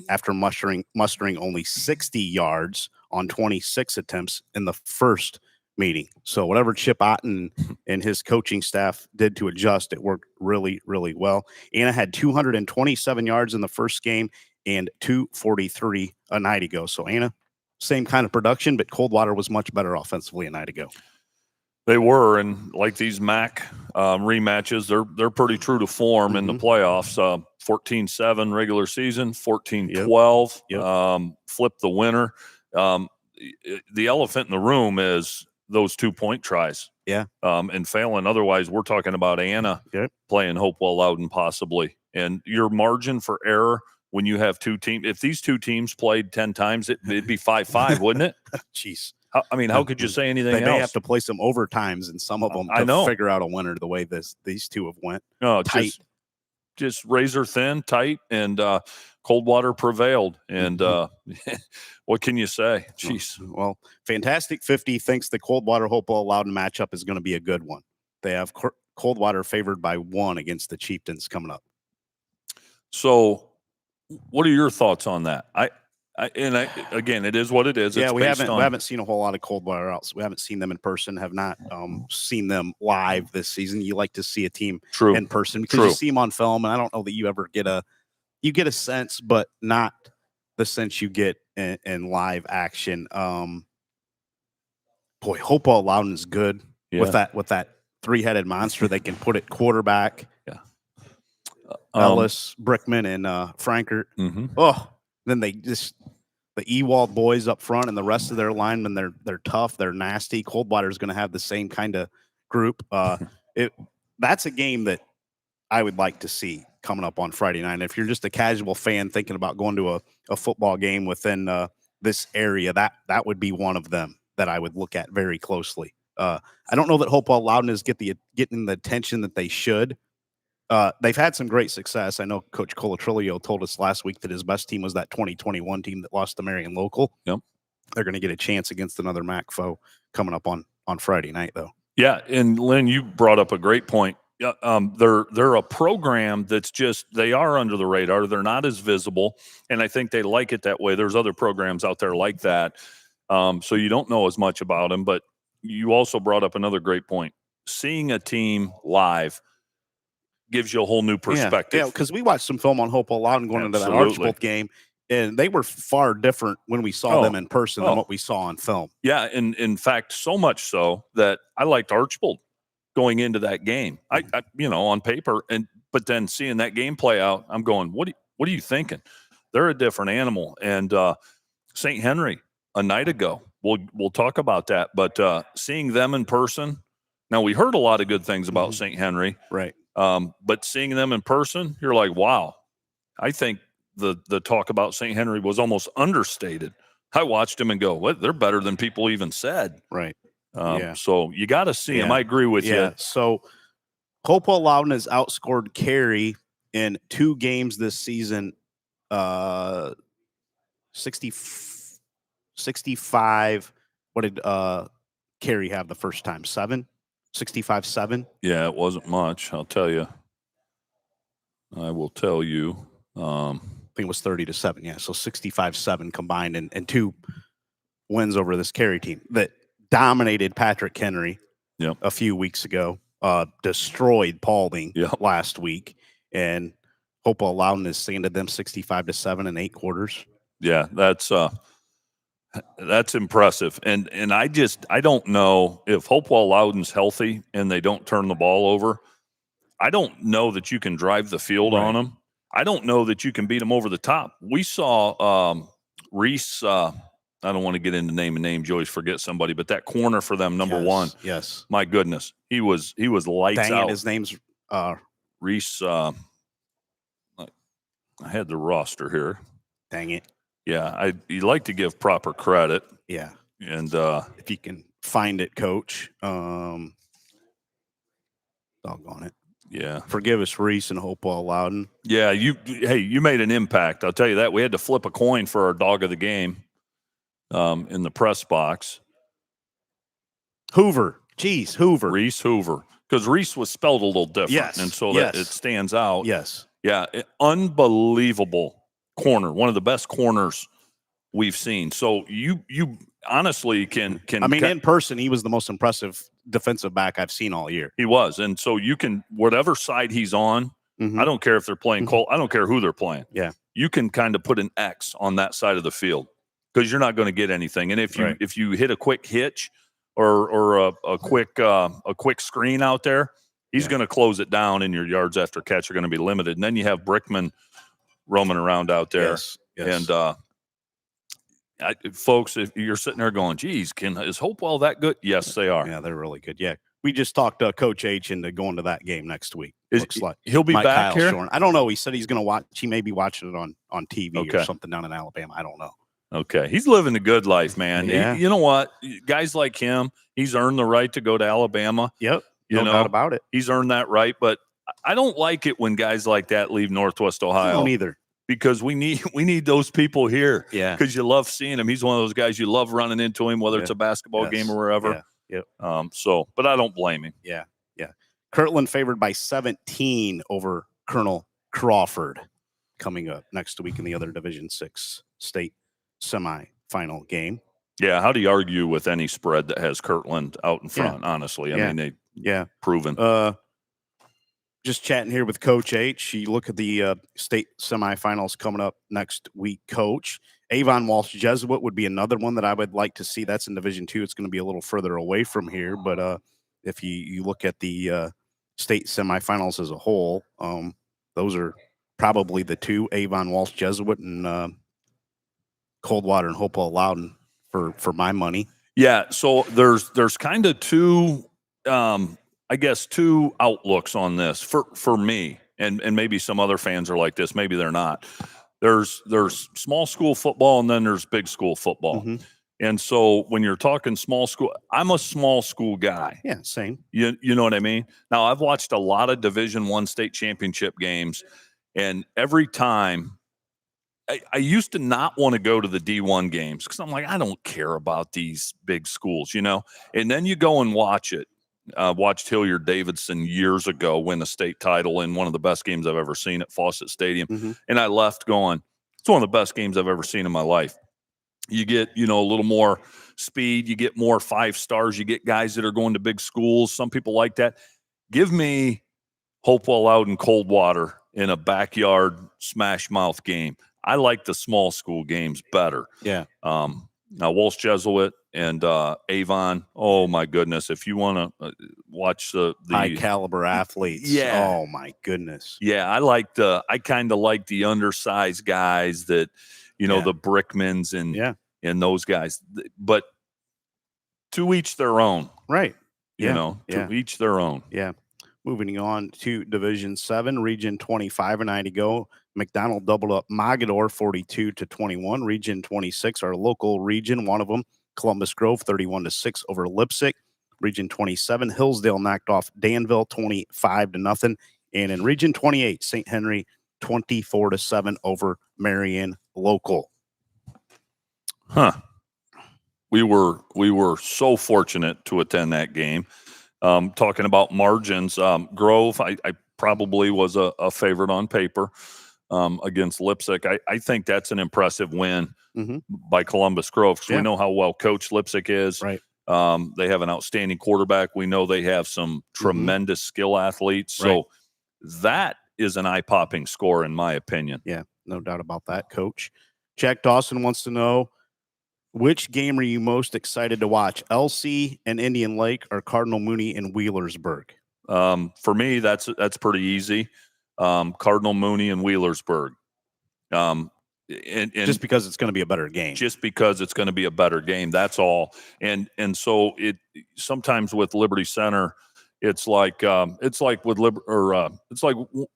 after mustering only 60 yards on 26 attempts in the first meeting. So whatever Chip Otten and his coaching staff did to adjust, it worked really, really well. Anna had 227 yards in the first game and 243 a night ago. So Anna, same kind of production, but Coldwater was much better offensively a night ago. They were, and like these MAC rematches, they're pretty true to form in the playoffs. 14-7 regular season, 14-12, flip the winner. The elephant in the room is those 2-point tries. Yeah. And failing. Otherwise, we're talking about Anna playing Hopewell Loudon possibly. And your margin for error when you have 2 teams, if these 2 teams played 10 times, it'd be 5-5, wouldn't it? Jeez. How could you say anything else? They may have to play some overtimes in some of them to figure out a winner the way these 2 have went. No, tight. Just razor thin, tight, and Coldwater prevailed. And what can you say? Jeez. Well, Fantastic 50 thinks the Coldwater Hopewell Loudon matchup is going to be a good one. They have Coldwater favored by 1 against the Chieftains coming up. So, what are your thoughts on that? Again, it is what it is. Yeah, it's we haven't seen a whole lot of Coldwater else. We haven't seen them in person. Have not seen them live this season. You like to see a team in person because you see them on film, and I don't know that you ever get a sense, but not the sense you get in live action. Boy, Hopewell Loudon is good with that 3-headed monster. They can put it quarterback. Yeah, Ellis, Brickman, and Frankert. Oh, then they just. The Ewald boys up front and the rest of their linemen, they're tough, they're nasty. Coldwater is going to have the same kind of group. That's a game that I would like to see coming up on Friday night. And if you're just a casual fan thinking about going to a football game within this area, that would be one of them that I would look at very closely. I don't know that Hopewell Loudon is getting the attention that they should. They've had some great success. I know Coach Colatrillo told us last week that his best team was that 2021 team that lost to Marion Local. Yep. They're going to get a chance against another MAC foe coming up on Friday night, though. Yeah, and Lynn, you brought up a great point. They're a program that's just, they are under the radar. They're not as visible, and I think they like it that way. There's other programs out there like that, so you don't know as much about them. But you also brought up another great point. Seeing a team live gives you a whole new perspective. Yeah, because we watched some film on Hopewell Loudon going into that Archbold game, and they were far different when we saw them in person than what we saw on film. Yeah, and in fact, so much so that I liked Archbold going into that game. I on paper, but then seeing that game play out, I'm going, what are you thinking? They're a different animal. And St. Henry a night ago, we'll talk about that. But seeing them in person, now we heard a lot of good things about St. Henry, right? But seeing them in person, you're like, wow. I think the talk about St. Henry was almost understated. I watched them and go, what? They're better than people even said. Right. So you got to see them. I agree with you. So Hopewell Loudon has outscored Cary in 2 games this season. 65. What did Cary have the first time? 7? 65-7? Yeah, it wasn't much. I'll tell you. I will tell you. I think it was 30-7. Yeah, so 65-7 combined and 2 wins over this Cary team that dominated Patrick Henry a few weeks ago, destroyed Paulding last week, and Hopewell Loudon has sanded them 65-7 in 8 quarters. Yeah, that's impressive. And I don't know if Hopewell Loudon's healthy and they don't turn the ball over. I don't know that you can drive the field on them. I don't know that you can beat them over the top. We saw Reese I don't want to get into name and names. You always forget somebody, but that corner for them, number one. Yes. My goodness, he was lights Dang out. it, his name's Reese. I had the roster here. Dang it. Yeah, you like to give proper credit. Yeah. And if you can find it, Coach. Doggone it. Yeah. Forgive us, Reese and Hopewell Loudon. Yeah, you made an impact. I'll tell you that. We had to flip a coin for our dog of the game in the press box. Hoover. Jeez, Hoover. Reese Hoover. Because Reese was spelled a little different. Yes. And so that it stands out. Yes. Yeah, unbelievable corner. One of the best corners we've seen. So you honestly can I mean, in person, he was the most impressive defensive back I've seen all year. He was. And so you can, whatever side he's on, I don't care if they're playing Colt. I don't care who they're playing. Yeah. You can kind of put an X on that side of the field because you're not going to get anything. And if you hit a quick hitch or a quick screen out there, he's going to close it down, and your yards after catch are going to be limited. And then you have Brickman roaming around out there. Yes. And folks, if you're sitting there going, geez, is Hopewell that good? Yes, they are. Yeah, they're really good. Yeah. We just talked Coach H into going to that game next week. Looks like he'll be back here. Shorn. I don't know. He said he's going to watch. He may be watching it on TV or something down in Alabama. I don't know. Okay. He's living the good life, man. Yeah. You know what? Guys like him, he's earned the right to go to Alabama. Yep. No doubt about it. He's earned that right. But I don't like it when guys like that leave Northwest Ohio. I don't either. Because we need those people here. Yeah. Because you love seeing him. He's one of those guys you love running into him, whether it's a basketball game or wherever. Yeah. Yep. But I don't blame him. Yeah. Yeah. Kirtland favored by 17 over Colonel Crawford coming up next week in the other Division 6 state semifinal game. Yeah. How do you argue with any spread that has Kirtland out in front? Honestly, I mean, proven. Just chatting here with Coach H. You look at the state semifinals coming up next week, Coach. Avon Walsh Jesuit would be another one that I would like to see. That's in Division 2. It's going to be a little further away from here. But if you look at the state semifinals as a whole, those are probably the two, Avon Walsh Jesuit and Coldwater and Hopewell Loudon for my money. Yeah. So there's kind of two outlooks on this for me, and maybe some other fans are like this. Maybe they're not. There's small school football, and then there's big school football. Mm-hmm. And so when you're talking small school, I'm a small school guy. Yeah, same. You know what I mean? Now, I've watched a lot of Division I state championship games, and every time I used to not want to go to the D1 games because I'm like, I don't care about these big schools, And then you go and watch it. Watched Hilliard Davidson years ago win a state title in one of the best games I've ever seen at Fawcett Stadium. Mm-hmm. And I left going, it's one of the best games I've ever seen in my life. You get, a little more speed. You get more 5 stars. You get guys that are going to big schools. Some people like that. Give me Hopewell out in Coldwater in a backyard smash mouth game. I like the small school games better. Yeah. Now, Walsh Jesuit and Avon, oh, my goodness. If you want to watch the high-caliber athletes. Yeah. Oh, my goodness. Yeah, I kind of like the undersized guys that, the Brickmans and those guys. But to each their own. Right. To each their own. Yeah. Moving on to Division 7, Region 25 and I to go. McDonald doubled up Mogador 42-21. Region 26, our local region, one of them, Columbus Grove 31-6 over Lipsick. Region 27, Hillsdale knocked off Danville 25-0. And in Region 28, St. Henry 24-7 over Marion local. Huh. We were so fortunate to attend that game. Talking about margins, Grove, I probably was a favorite on paper against Lipsick. I think that's an impressive win by Columbus Grove because we know how well coached Lipsick is. Right. They have an outstanding quarterback. We know they have some tremendous skill athletes. So that is an eye-popping score, in my opinion. Yeah, no doubt about that, Coach. Jack Dawson wants to know, which game are you most excited to watch? LC and Indian Lake or Cardinal Mooney and Wheelersburg? For me, that's pretty easy. Cardinal Mooney and Wheelersburg. and just because it's going to be a better game. Just because it's going to be a better game, that's all. And so it sometimes with Liberty Center, it's like with it's like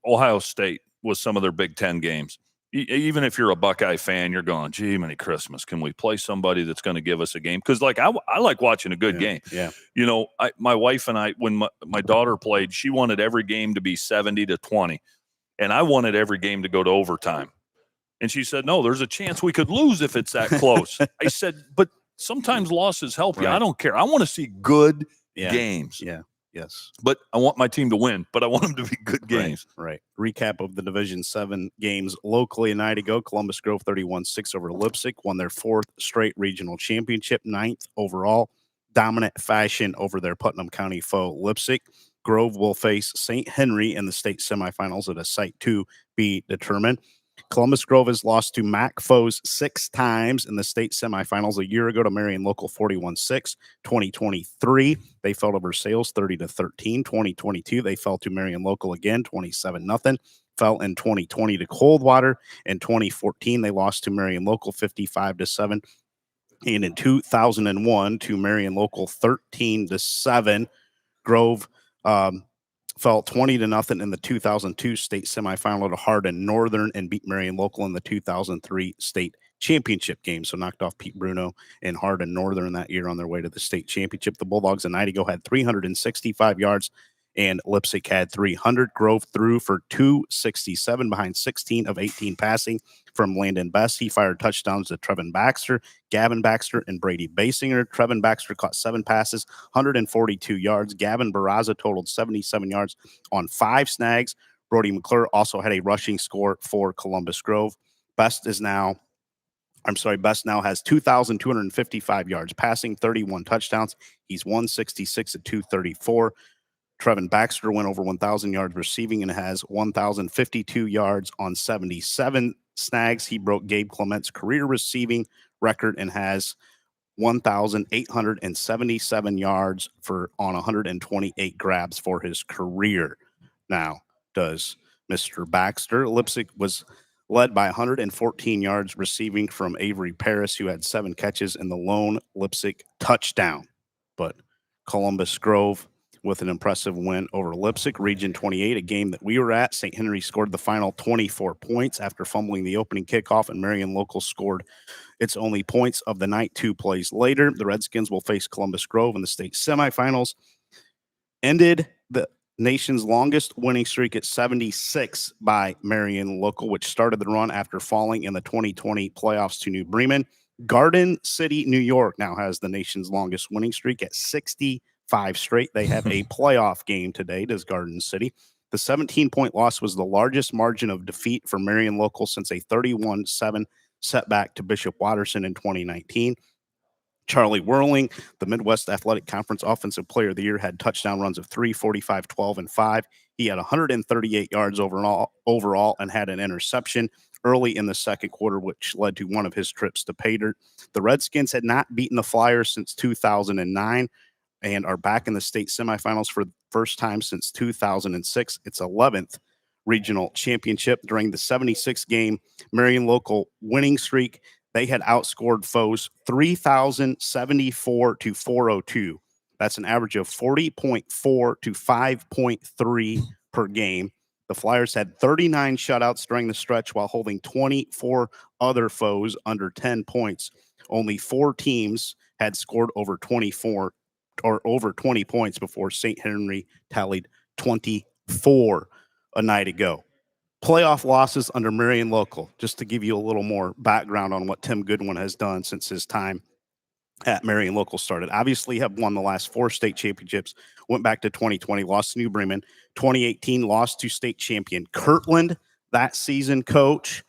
Ohio State with some of their Big Ten games. Even if you're a Buckeye fan, you're going, gee, many Christmas, can we play somebody that's going to give us a game? Because like I like watching a good game. Yeah. You know, my wife and I, when my daughter played, she wanted every game to be 70-20, and I wanted every game to go to overtime. And she said, no, there's a chance we could lose if it's that close. I said, but sometimes losses help you. Right. I don't care. I want to see good games. Yeah. Yes. But I want my team to win, but I want them to be good games. Right. Recap of the Division 7 games locally a night ago. Columbus Grove 31-6 over Leipzig, won their 4th straight regional championship, 9th overall. Dominant fashion over their Putnam County foe, Leipzig. Grove will face St. Henry in the state semifinals at a site to be determined. Columbus Grove has lost to MAC foes 6 times in the state semifinals. A year ago to Marion Local 41-6. 2023, they fell to Versailles 30-13. 2022, they fell to Marion Local again 27-0. Fell in 2020 to Coldwater. In 2014, they lost to Marion Local 55-7. And in 2001 to Marion Local 13-7. Grove fell 20-0 in the 2002 state semifinal to Hardin Northern and beat Marion Local in the 2003 state championship game. So knocked off Pete Bruno and Hardin Northern that year on their way to the state championship. The Bulldogs a night ago had 365 yards and Leipzig had 300. Grove threw for 267 behind 16 of 18 passing from Landon Best. He fired touchdowns to Trevin Baxter, Gavin Baxter, and Brady Basinger. Trevin Baxter caught 7 passes, 142 yards. Gavin Barraza totaled 77 yards on 5 snags. Brody McClure also had a rushing score for Columbus Grove. Best now has 2,255 yards passing, 31 touchdowns. He's 166 at 234. Trevin Baxter went over 1,000 yards receiving and has 1,052 yards on 77 snags. He broke Gabe Clement's career receiving record and has 1,877 yards on 128 grabs for his career. Now, does Mr. Baxter. Leipzig was led by 114 yards receiving from Avery Paris, who had 7 catches in the lone Leipzig touchdown. But Columbus Grove with an impressive win over Leipzig. Region 28, a game that we were at. St. Henry scored the final 24 points after fumbling the opening kickoff, and Marion Local scored its only points of the night 2 plays later. The Redskins will face Columbus Grove in the state semifinals. Ended the nation's longest winning streak at 76 by Marion Local, which started the run after falling in the 2020 playoffs to New Bremen. Garden City, New York now has the nation's longest winning streak at 65 straight. They have a playoff game today, does Garden City. The 17-point loss was the largest margin of defeat for Marion Local since a 31-7 setback to Bishop Watterson in 2019. Charlie Whirling, the Midwest Athletic Conference Offensive Player of the Year, had touchdown runs of 3, 45, 12, and 5. He had 138 yards overall and had an interception early in the second quarter, which led to one of his trips to pay dirt. The Redskins had not beaten the Flyers since 2009 and are back in the state semifinals for the first time since 2006. It's 11th regional championship. During the 76-game Marion Local winning streak, they had outscored foes 3,074 to 402. That's an average of 40.4 to 5.3 per game. The Flyers had 39 shutouts during the stretch while holding 24 other foes under 10 points. Only 4 teams had scored over 24 or over 20 points before St. Henry tallied 24 a night ago. Playoff losses under Marion Local, just to give you a little more background on what Tim Goodwin has done since his time at Marion Local started. Obviously have won the last 4 state championships, went back to 2020, lost to New Bremen. 2018 lost to state champion Kirtland that season, coach.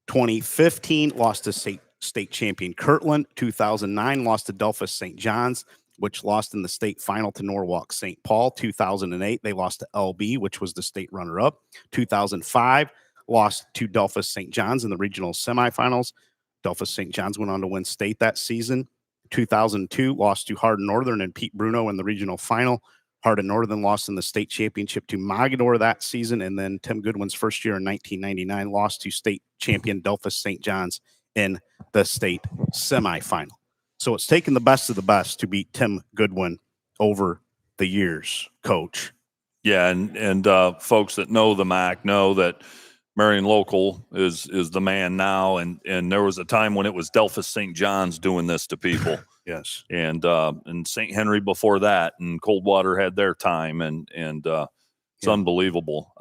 2015 lost to state champion Kirtland. 2009 lost to Delphus St. John's, which lost in the state final to Norwalk St. Paul. 2008, they lost to LB, which was the state runner-up. 2005, lost to Delphus St. John's in the regional semifinals. Delphus St. John's went on to win state that season. 2002, lost to Hardin Northern and Pete Bruno in the regional final. Heart of Northern lost in the state championship to Mogadore that season. And then Tim Goodwin's first year in 1999 lost to state champion Delphus St. John's in the state semifinal. So it's taken the best of the best to beat Tim Goodwin over the years, Coach. Yeah, and folks that know the MAC know that Marion Local is the man now, and there was a time when it was Delphus St. John's doing this to people. Yes, and St. Henry before that, and Coldwater had their time, and it's unbelievable.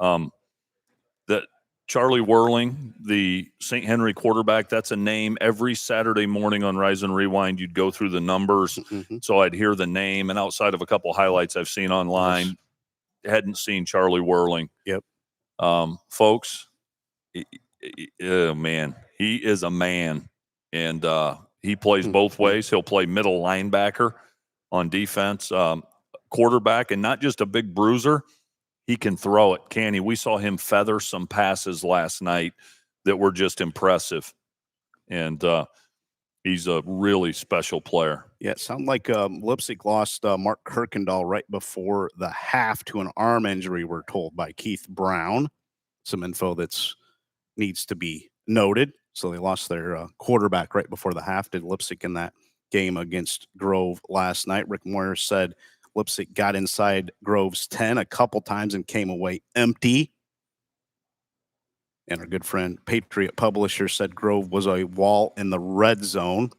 That Charlie Whirling, the St. Henry quarterback, that's a name. Every Saturday morning on Rise and Rewind, you'd go through the numbers, so I'd hear the name, and outside of a couple highlights I've seen online, hadn't seen Charlie Whirling. Yep. Folks, man, he is a man, and he plays both ways. He'll play middle linebacker on defense, quarterback, and not just a big bruiser. He can throw it, can he? We saw him feather some passes last night that were just impressive, and he's a really special player. Yeah, it sounded like Leipzig lost Mark Kirkendall right before the half to an arm injury, we're told by Keith Brown. Some info that's needs to be noted. So they lost their quarterback right before the half. Did Leipzig in that game against Grove last night? Rick Moyer said Leipzig got inside Grove's 10 a couple times and came away empty. And our good friend Patriot Publisher said Grove was a wall in the red zone.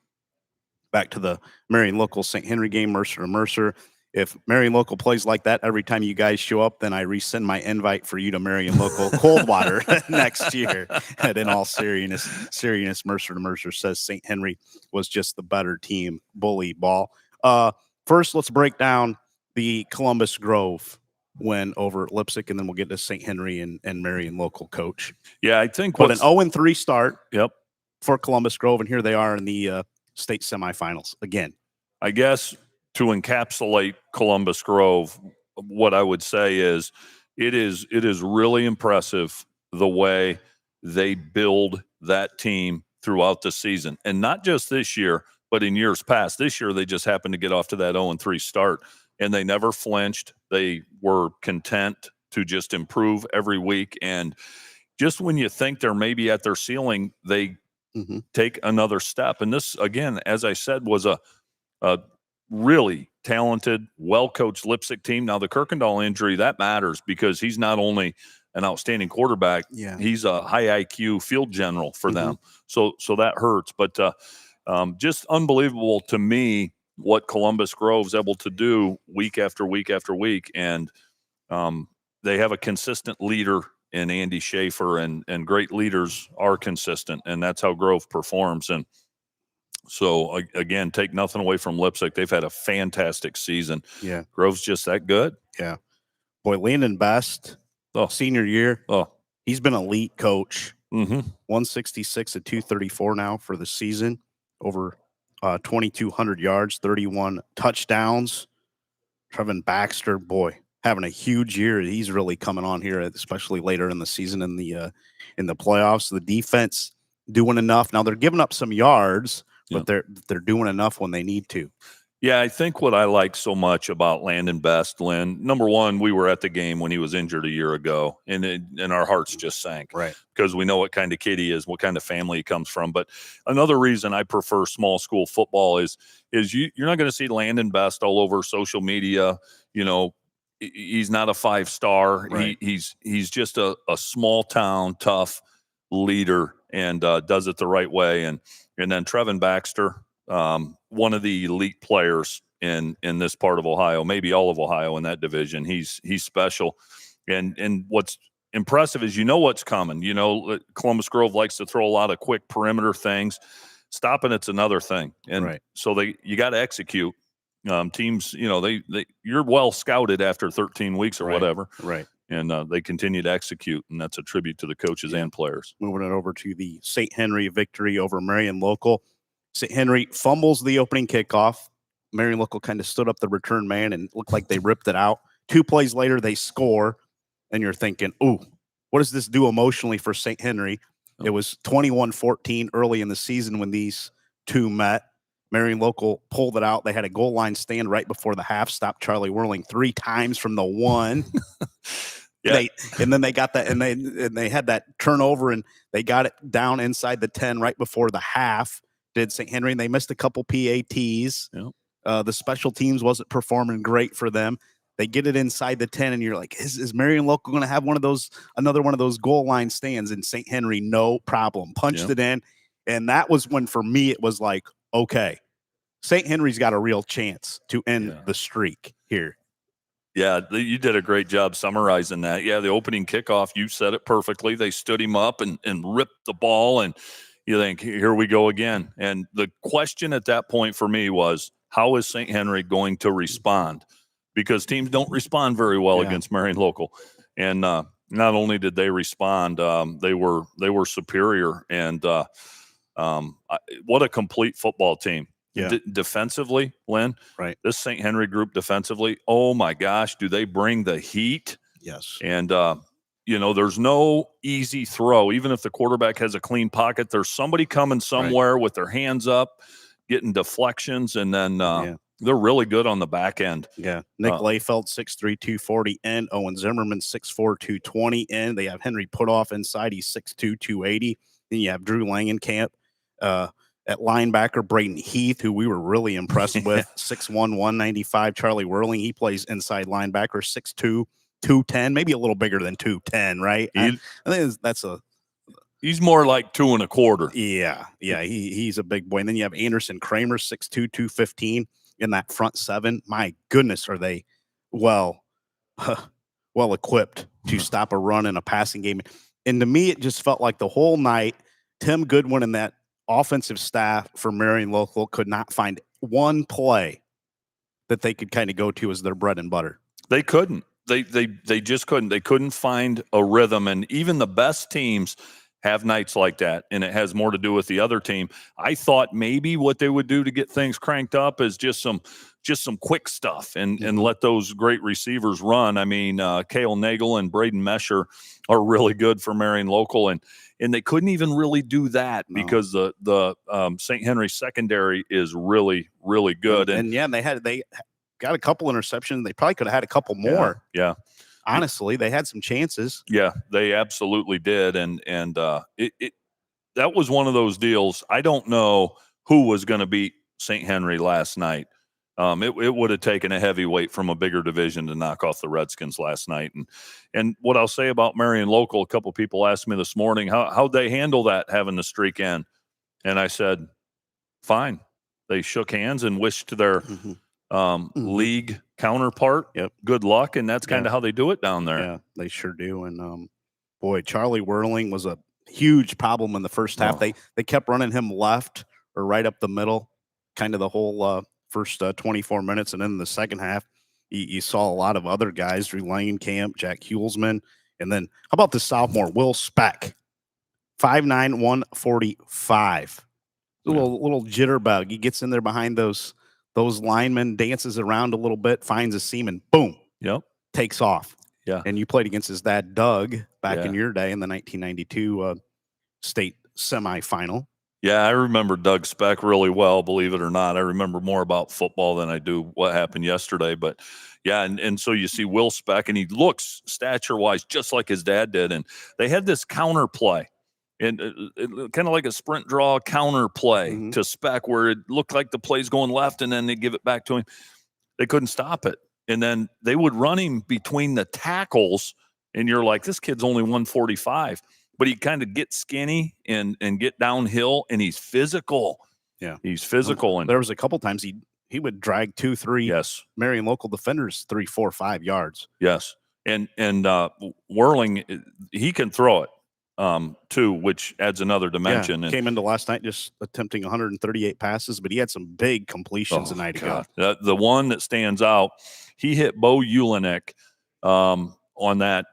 Back to the Marion Local St. Henry game, Mercer to Mercer. If Marion Local plays like that every time you guys show up, then I resend my invite for you to Marion Local Coldwater next year. And in all seriousness, Mercer to Mercer says St. Henry was just the better team. Bully ball. First, let's break down the Columbus Grove win over Leipzig, and then we'll get to St. Henry and Marion Local, Coach. Yeah, I think an 0-3 start. Yep. For Columbus Grove, and here they are in the state semifinals again. I guess to encapsulate Columbus Grove, what I would say is it is really impressive the way they build that team throughout the season, and not just this year, but in years past. This year, they just happened to get off to that 0-3 start, and they never flinched. They were content to just improve every week, and just when you think they're maybe at their ceiling, they take another step. And this, again, as I said, was a really talented, well-coached Leipzig team. Now, the Kirkendall injury, that matters because he's not only an outstanding quarterback, he's a high IQ field general for them. So that hurts. But just unbelievable to me what Columbus Grove's able to do week after week after week. And they have a consistent leader in Andy Schaefer, and great leaders are consistent, and that's how Grove performs. And so, again, take nothing away from Leipzig. They've had a fantastic season. Yeah. Grove's just that good. Yeah. Boy, Landon Best, senior year, he's been elite coach. 166 at 234 now for the season, over 2,200 yards, 31 touchdowns. Trevin Baxter, boy, having a huge year. He's really coming on here, especially later in the season in the playoffs. The defense doing enough. Now they're giving up some yards, but they're doing enough when they need to. Yeah, I think what I like so much about Landon Best, Lynn, number one, we were at the game when he was injured a year ago, and our hearts just sank. Right. Because we know what kind of kid he is, what kind of family he comes from. But another reason I prefer small school football is you're not going to see Landon Best all over social media. You know, he's not a 5-star. Right. He's just a small town, tough leader, and does it the right way. And then Trevin Baxter, one of the elite players in this part of Ohio, maybe all of Ohio in that division. He's special. And what's impressive is what's coming. Columbus Grove likes to throw a lot of quick perimeter things. Stopping it's another thing. And so you got to execute. Teams, you're well scouted after 13 weeks or whatever. Right. And they continue to execute, and that's a tribute to the coaches and players. Moving it over to the St. Henry victory over Marion Local. St. Henry fumbles the opening kickoff. Marion Local kind of stood up the return man and looked like they ripped it out. 2 plays later, they score, and you're thinking, ooh, what does this do emotionally for St. Henry? It was 21-14 early in the season when these two met. Marion Local pulled it out. They had a goal line stand right before the half, stopped Charlie Whirling 3 times from the 1. Yeah. And then they got that, and they had that turnover, and they got it down inside the 10 right before the half. Did St. Henry, and they missed a couple PATs. Yep. The special teams wasn't performing great for them. They get it inside the 10, and you're like, is Marion Local going to have another one of those goal line stands? And St. Henry, no problem, punched it in. And that was when, for me, it was like, okay, St. Henry's got a real chance to end the streak here. Yeah, you did a great job summarizing that. Yeah, the opening kickoff, you said it perfectly. They stood him up and ripped the ball, and you think, here we go again. And the question at that point for me was, how is St. Henry going to respond? Because teams don't respond very well against Marion Local. And not only did they respond, they were superior. And what a complete football team. Yeah. Defensively, Lynn, right? This St. Henry group defensively, oh my gosh, do they bring the heat? Yes. And there's no easy throw. Even if the quarterback has a clean pocket, there's somebody coming somewhere with their hands up, getting deflections, and then they're really good on the back end. Yeah. Nick Layfeld, 6'3", 240 in. Owen Zimmerman, 6'4", 220 in. They have Henry Putoff inside. He's 6'2", 280. Then you have Drew Langenkamp. At linebacker, Braden Heath, who we were really impressed with, 6'1", 195. Charlie Whirling, he plays inside linebacker, 6'2", 210, maybe a little bigger than 210, right? I think that's he's more like 2 1/4. Yeah. He's a big boy. And then you have Anderson Kramer, 6'2", 215 in that front 7. My goodness, are they well equipped to stop a run in a passing game. And to me, it just felt like the whole night, Tim Goodwin and that offensive staff for Marion Local could not find one play that they could kind of go to as their bread and butter. They couldn't. They just couldn't. They couldn't find a rhythm. And even the best teams have nights like that, and it has more to do with the other team. I thought maybe what they would do to get things cranked up is just some quick stuff and let those great receivers run. I mean, Cale Nagel and Braden Mesher are really good for Marion Local, and they couldn't even really do that because the St. Henry secondary is really, really good. And they got a couple interceptions. They probably could have had a couple more. Yeah. Honestly, they had some chances. Yeah, they absolutely did. And that was one of those deals. I don't know who was going to beat St. Henry last night. It would have taken a heavyweight from a bigger division to knock off the Redskins last night. And what I'll say about Marion Local, a couple people asked me this morning, how'd they handle that, having the streak end? And I said, fine. They shook hands and wished their league counterpart good luck, and that's kind of how they do it down there. Yeah, they sure do. And boy, Charlie Whirling was a huge problem in the first half. They kept running him left or right up the middle, kind of the whole first 24 minutes, and then in the second half, you saw a lot of other guys, Drew Langenkamp, Jack Hulsman, and then how about the sophomore, Will Speck, 5'9", 145. A little jitterbug. He gets in there behind those linemen, dances around a little bit, finds a seam, and boom, takes off. Yeah. And you played against his dad, Doug, back in your day in the 1992 state semifinal. Yeah, I remember Doug Speck really well, believe it or not. I remember more about football than I do what happened yesterday. But, yeah, and so you see Will Speck, and he looks stature-wise just like his dad did. And they had this counter play, and kind of like a sprint draw counter play to Speck, where it looked like the play's going left, and then they give it back to him. They couldn't stop it. And then they would run him between the tackles, and you're like, this kid's only 145. But he kind of gets skinny and get downhill, and he's physical. Yeah, he's physical. And there was a couple times he would drag 2, 3 Marion Local defenders 3, 4, 5 yards. Yes, and Whirling, he can throw it too, which adds another dimension. Yeah, came into last night just attempting 138 passes, but he had some big completions a night ago. The one that stands out, he hit Bo Ulinek on that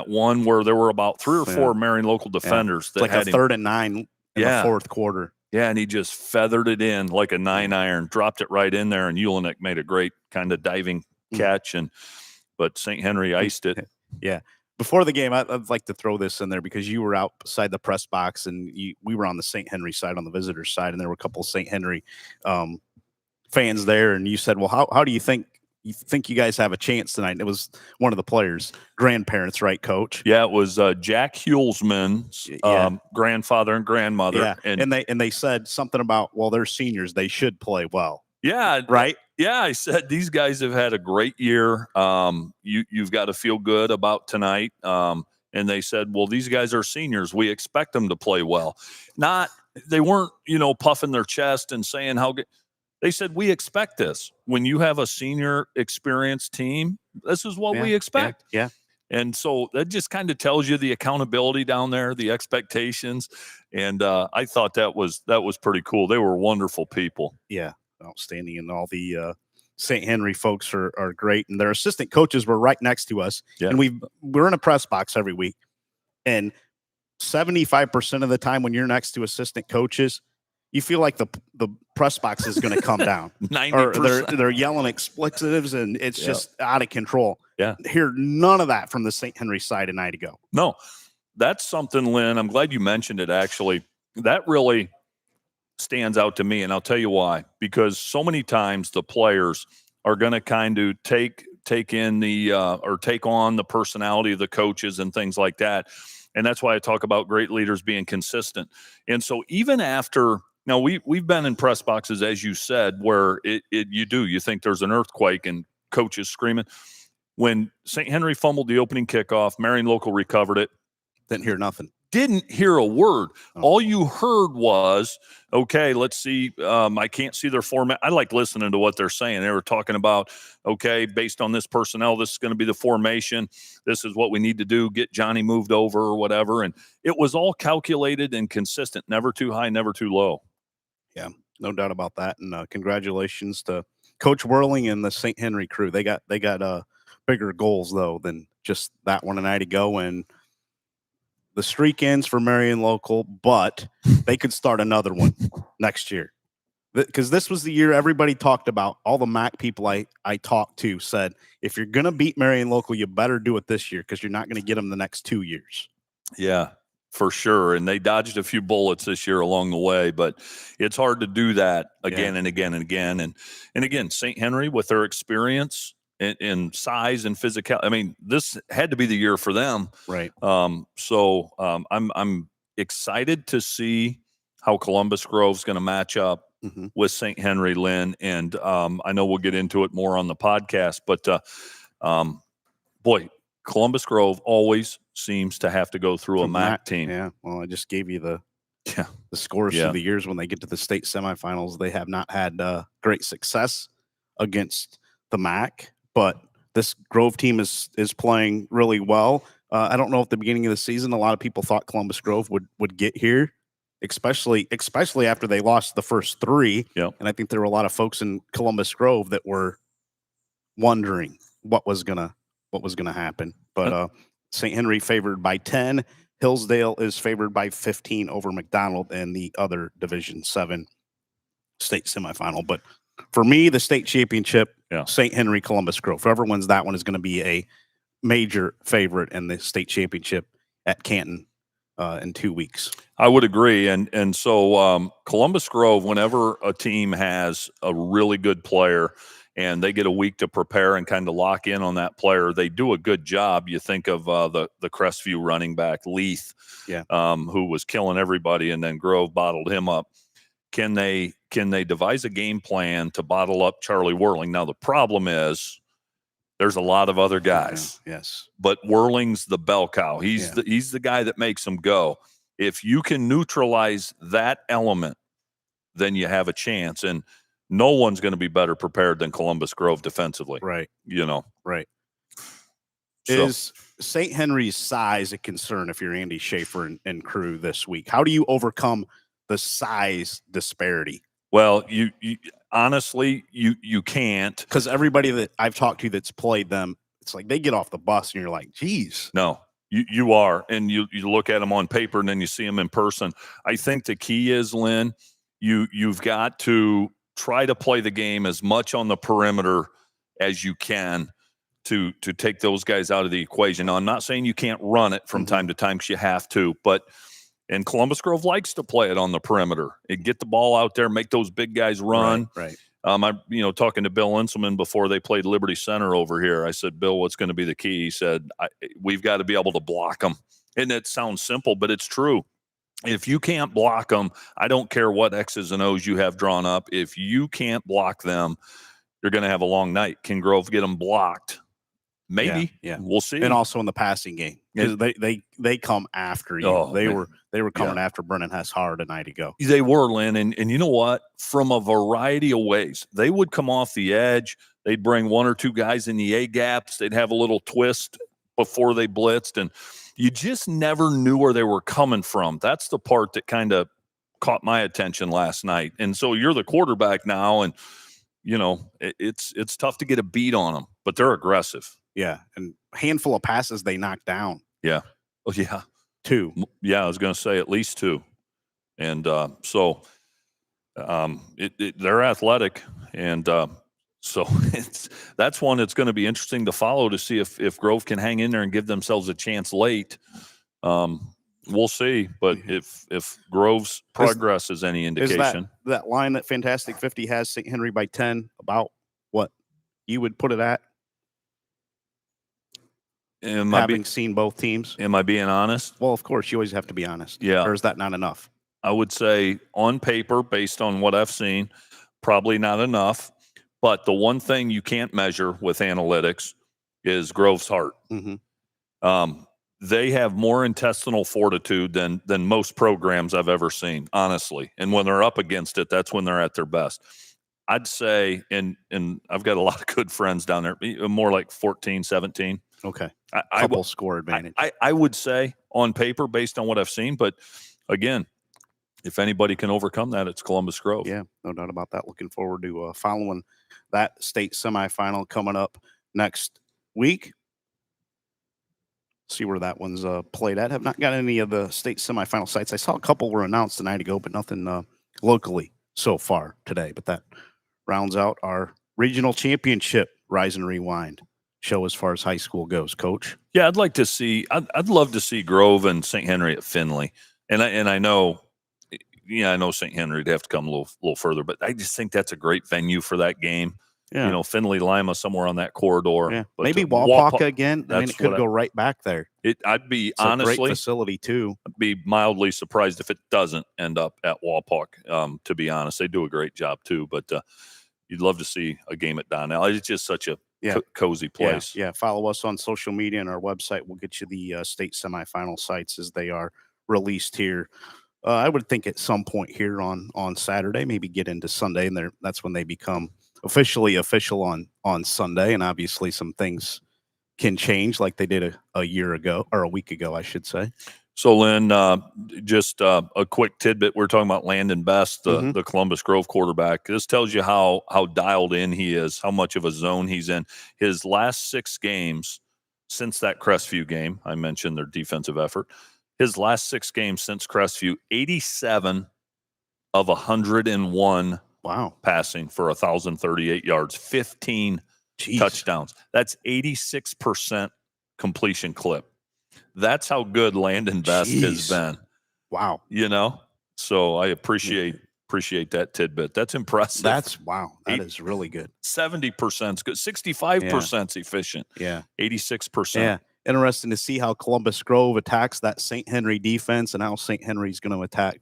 one where there were about 3 or 4 Marion Local defenders that like had a 3rd and 9 in the fourth quarter. Yeah, and he just feathered it in like a 9-iron, dropped it right in there, and Ulinek made a great kind of diving catch. But St. Henry iced it. Yeah, Before the game, I'd like to throw this in there because you were outside the press box and we were on the St. Henry side, on the visitor side, and there were a couple of St. Henry fans there. And you said, well, how do you think you guys have a chance tonight? And it was one of the players' grandparents, right, Coach? Yeah, it was Jack Hulsman's grandfather and grandmother. Yeah, and they said something about, well, they're seniors, they should play well. Yeah, right. Yeah, I said these guys have had a great year. You've got to feel good about tonight. And they said, well, these guys are seniors. We expect them to play well. They weren't, puffing their chest and saying how good. They said, we expect this. When you have a senior experienced team, this is what we expect. Yeah. And so that just kind of tells you the accountability down there, the expectations. And I thought that was pretty cool. They were wonderful people. Yeah, outstanding. And all the St. Henry folks are great. And their assistant coaches were right next to us. Yeah. And we're in a press box every week. And 75% of the time when you're next to assistant coaches, you feel like the press box is going to come down. 90%. Or they're yelling expletives and it's just out of control. Yeah. Hear none of that from the St. Henry side a night ago. No, that's something, Lynn. I'm glad you mentioned it, actually. That really stands out to me, and I'll tell you why. Because so many times the players are going to kind of take in or take on the personality of the coaches and things like that. And that's why I talk about great leaders being consistent. And so even after – now, we've been in press boxes, as you said, where you think there's an earthquake and coaches screaming. When St. Henry fumbled the opening kickoff, Marion Local recovered it. Didn't hear nothing. Didn't hear a word. Oh. All you heard was, okay, let's see. I can't see their format. I like listening to what they're saying. They were talking about, okay, based on this personnel, this is going to be the formation. This is what we need to do. Get Johnny moved over or whatever. And it was all calculated and consistent. Never too high, never too low. Yeah, no doubt about that. And congratulations to Coach Whirling and the St. Henry crew. They got bigger goals, though, than just that one a night ago. And the streak ends for Marion Local, but they could start another one next year. Because this was the year everybody talked about. All the MAC people I talked to said, if you're going to beat Marion Local, you better do it this year because you're not going to get them the next 2 years. Yeah, for sure. And they dodged a few bullets this year along the way, but it's hard to do that again and again and again. And again, St. Henry, with their experience in size and physical, I mean, this had to be the year for them. Right. So I'm excited to see how Columbus Grove's going to match up with St. Henry, Lynn. And I know we'll get into it more on the podcast, but boy, Columbus Grove always seems to have to go through a MAC team. Yeah. Well, I just gave you the scores through the years when they get to the state semifinals. They have not had great success against the MAC, but this Grove team is playing really well. I don't know at the beginning of the season, a lot of people thought Columbus Grove would get here, especially after they lost the first 3. Yep. And I think there were a lot of folks in Columbus Grove that were wondering what was gonna happen. But St. Henry favored by 10. Hillsdale is favored by 15 over McDonald in the other Division 7 state semifinal. But for me, the state championship, St. Henry, Columbus Grove. Whoever wins that one is going to be a major favorite in the state championship at Canton in 2 weeks. I would agree. And so Columbus Grove, whenever a team has a really good player and they get a week to prepare and kind of lock in on that player, they do a good job. You think of the Crestview running back, Leith, who was killing everybody, and then Grove bottled him up. Can they devise a game plan to bottle up Charlie Whirling? Now, the problem is there's a lot of other guys. Yes. But Whirling's the bell cow. He's the guy that makes them go. If you can neutralize that element, then you have a chance. And no one's going to be better prepared than Columbus Grove defensively. Right. Right. So. Is St. Henry's size a concern if you're Andy Schaefer and crew this week? How do you overcome the size disparity? Well, you honestly, you can't. Because everybody that I've talked to that's played them, it's like they get off the bus and you're like, geez. No, you are. And you look at them on paper and then you see them in person. I think the key is, Lynn, you've got to try to play the game as much on the perimeter as you can to take those guys out of the equation. Now, I'm not saying you can't run it from time to time because you have to, and Columbus Grove likes to play it on the perimeter and get the ball out there, make those big guys run. Right. I, talking to Bill Inselman before they played Liberty Center over here, I said, Bill, what's going to be the key? He said, we've got to be able to block them. And it sounds simple, but it's true. If you can't block them, I don't care what X's and O's you have drawn up. If you can't block them, you're going to have a long night. Can Grove get them blocked? Maybe. Yeah. We'll see. And also in the passing game, because they come after you. Oh, they were coming after Brennan Hess hard a night ago. They were, Lynn, and you know what? From a variety of ways, they would come off the edge. They'd bring one or two guys in the A gaps. They'd have a little twist before they blitzed, and you just never knew where they were coming from. That's the part that kind of caught my attention last night. And so you're the quarterback now, and it's tough to get a beat on them, but they're aggressive. Yeah, and a handful of passes they knocked down. Yeah. Oh, yeah. 2. Yeah, I was going to say at least 2. And they're athletic. And so that's one that's going to be interesting to follow to see if Grove can hang in there and give themselves a chance late. We'll see. But if Grove's progress is any indication. Is that line that Fantastic 50 has St. Henry by 10 about what you would put it at? Having seen both teams. Am I being honest? Well, of course, you always have to be honest. Yeah. Or is that not enough? I would say on paper, based on what I've seen, probably not enough. But the one thing you can't measure with analytics is Grove's heart. They have more intestinal fortitude than most programs I've ever seen, honestly. And when they're up against it, that's when they're at their best. I'd say, and I've got a lot of good friends down there, more like 14, 17. Okay. Couple score advantage. I would say on paper, based on what I've seen, but again, if anybody can overcome that, it's Columbus Grove. Yeah, no doubt about that. Looking forward to following that state semifinal coming up next week. See where that one's played at. Have not got any of the state semifinal sites. I saw a couple were announced a night ago, but nothing locally so far today. But that rounds out our regional championship Rise and Rewind show as far as high school goes, Coach. Yeah, I'd love to see Grove and St. Henry at Findlay. And I know St. Henry'd have to come a little further, but I just think that's a great venue for that game. Yeah. Findlay, Lima, somewhere on that corridor. Yeah. But maybe Walpock again. I mean, it could go right back there. I'd be it's honestly a great facility too. I'd be mildly surprised if it doesn't end up at Walpock. To be honest, they do a great job too. But you'd love to see a game at Donnell. It's just such a cozy place. Yeah. Follow us on social media and our website. We'll get you the state semifinal sites as they are released here. I would think at some point here on Saturday, maybe get into Sunday, and that's when they become officially official on Sunday. And obviously some things can change like they did a year ago, or a week ago, I should say. So, Lynn, just a quick tidbit. We're talking about Landon Best, the Columbus Grove quarterback. This tells you how dialed in he is, how much of a zone he's in. His last 6 games since that Crestview game, I mentioned their defensive effort. His last 6 games since Crestview, 87 of 101 passing for 1,038 yards, 15 touchdowns. That's 86% completion clip. That's how good Landon Best has been. Wow. So I appreciate that tidbit. That's impressive. That is really good. 70% is good. 65% efficient. Yeah. 86%. Yeah. Interesting to see how Columbus Grove attacks that St. Henry defense and how St. Henry's going to attack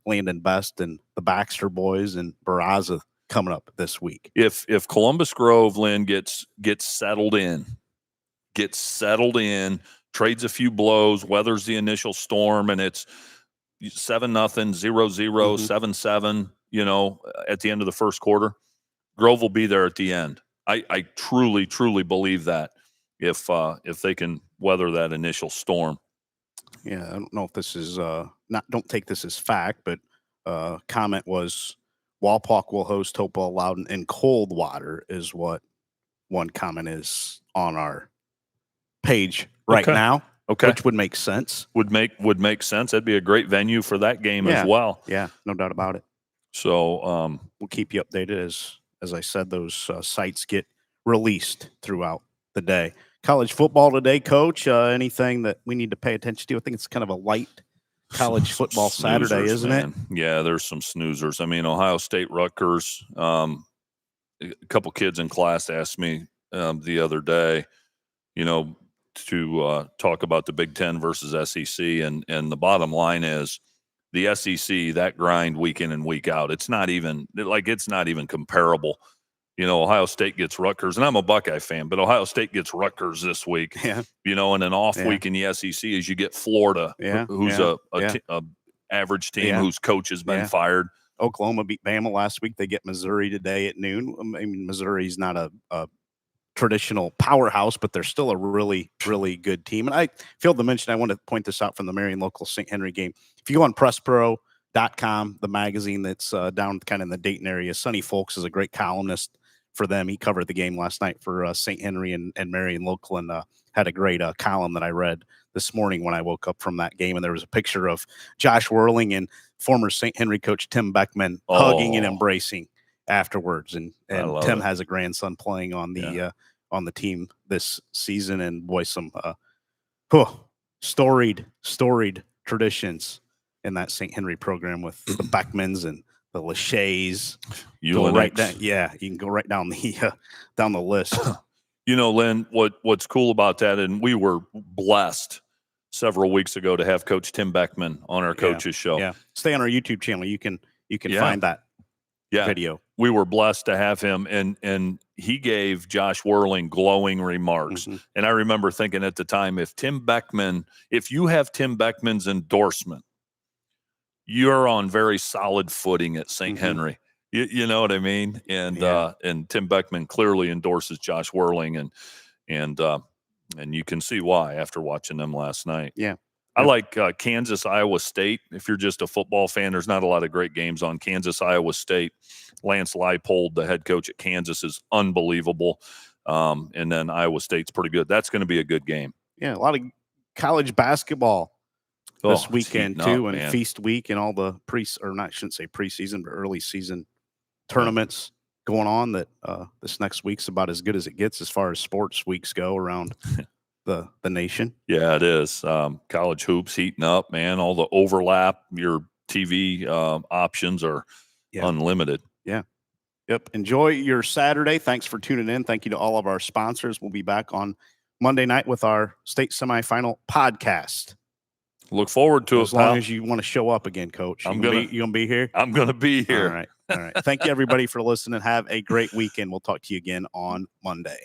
Landon Best and the Baxter boys and Barraza coming up this week. If Columbus Grove, Lynn, gets settled in, trades a few blows, weathers the initial storm, and it's 7-0, 0-0, 7-7, at the end of the first quarter, Grove will be there at the end. I truly, truly believe that if they can weather that initial storm. Yeah, I don't know if this is don't take this as fact, but comment was Walpock will host Hopewell Loudon in Coldwater is what one comment is on our page now. Okay. Which would make sense. Would make sense. That'd be a great venue for that game as well. Yeah, no doubt about it. So we'll keep you updated as I said, those sites get released throughout the day. College football today, Coach. Anything that we need to pay attention to? I think it's kind of a light college football Saturday, isn't it? Yeah, there's some snoozers. I mean, Ohio State, Rutgers. A couple kids in class asked me the other day, to talk about the Big Ten versus SEC, and the bottom line is the SEC, that grind week in and week out. It's not even comparable. Ohio State gets Rutgers, and I'm a Buckeye fan, but Ohio State gets Rutgers this week. Yeah. And an off week in the SEC is you get Florida, who's a average team whose coach has been fired. Oklahoma beat Bama last week. They get Missouri today at noon. I mean, Missouri's not a traditional powerhouse, but they're still a really, really good team. And I failed to mention, I want to point this out from the Marion local St. Henry game. If you go on PressPro.com, the magazine that's down kind of in the Dayton area, Sonny Folks is a great columnist for them. He covered the game last night for St. Henry and Marion local, and had a great column that I read this morning when I woke up from that game. And there was a picture of Josh Whirling and former St. Henry coach Tim Beckman hugging and embracing afterwards. And Tim has a grandson playing on the team this season, and boy, some storied traditions in that St. Henry program with the Beckmans and the Lachey's. You can go right down the list. Lynn, what's cool about that, and we were blessed several weeks ago to have Coach Tim Beckman on our coaches show. Yeah, stay on our YouTube channel. You can find that video. We were blessed to have him, and he gave Josh Whirling glowing remarks. Mm-hmm. And I remember thinking at the time, if you have Tim Beckman's endorsement, you're on very solid footing at St. Henry. You know what I mean? And Tim Beckman clearly endorses Josh Whirling, and you can see why after watching them last night. Yeah. I like Kansas, Iowa State. If you're just a football fan, there's not a lot of great games on. Kansas, Iowa State. Lance Leipold, the head coach at Kansas, is unbelievable. And then Iowa State's pretty good. That's going to be a good game. Yeah, a lot of college basketball this weekend too, and Feast Week and all the preseason, but early season tournaments going on. That this next week's about as good as it gets as far as sports weeks go around the nation. Yeah, it is. College hoops heating up, man. All the overlap, your TV options are unlimited. Yeah. Yep. Enjoy your Saturday. Thanks for tuning in. Thank you to all of our sponsors. We'll be back on Monday night with our state semifinal podcast. Look forward to it. As long as you want to show up again, Coach. You gonna be here? I'm gonna be here. All right. Thank you, everybody, for listening. Have a great weekend. We'll talk to you again on Monday.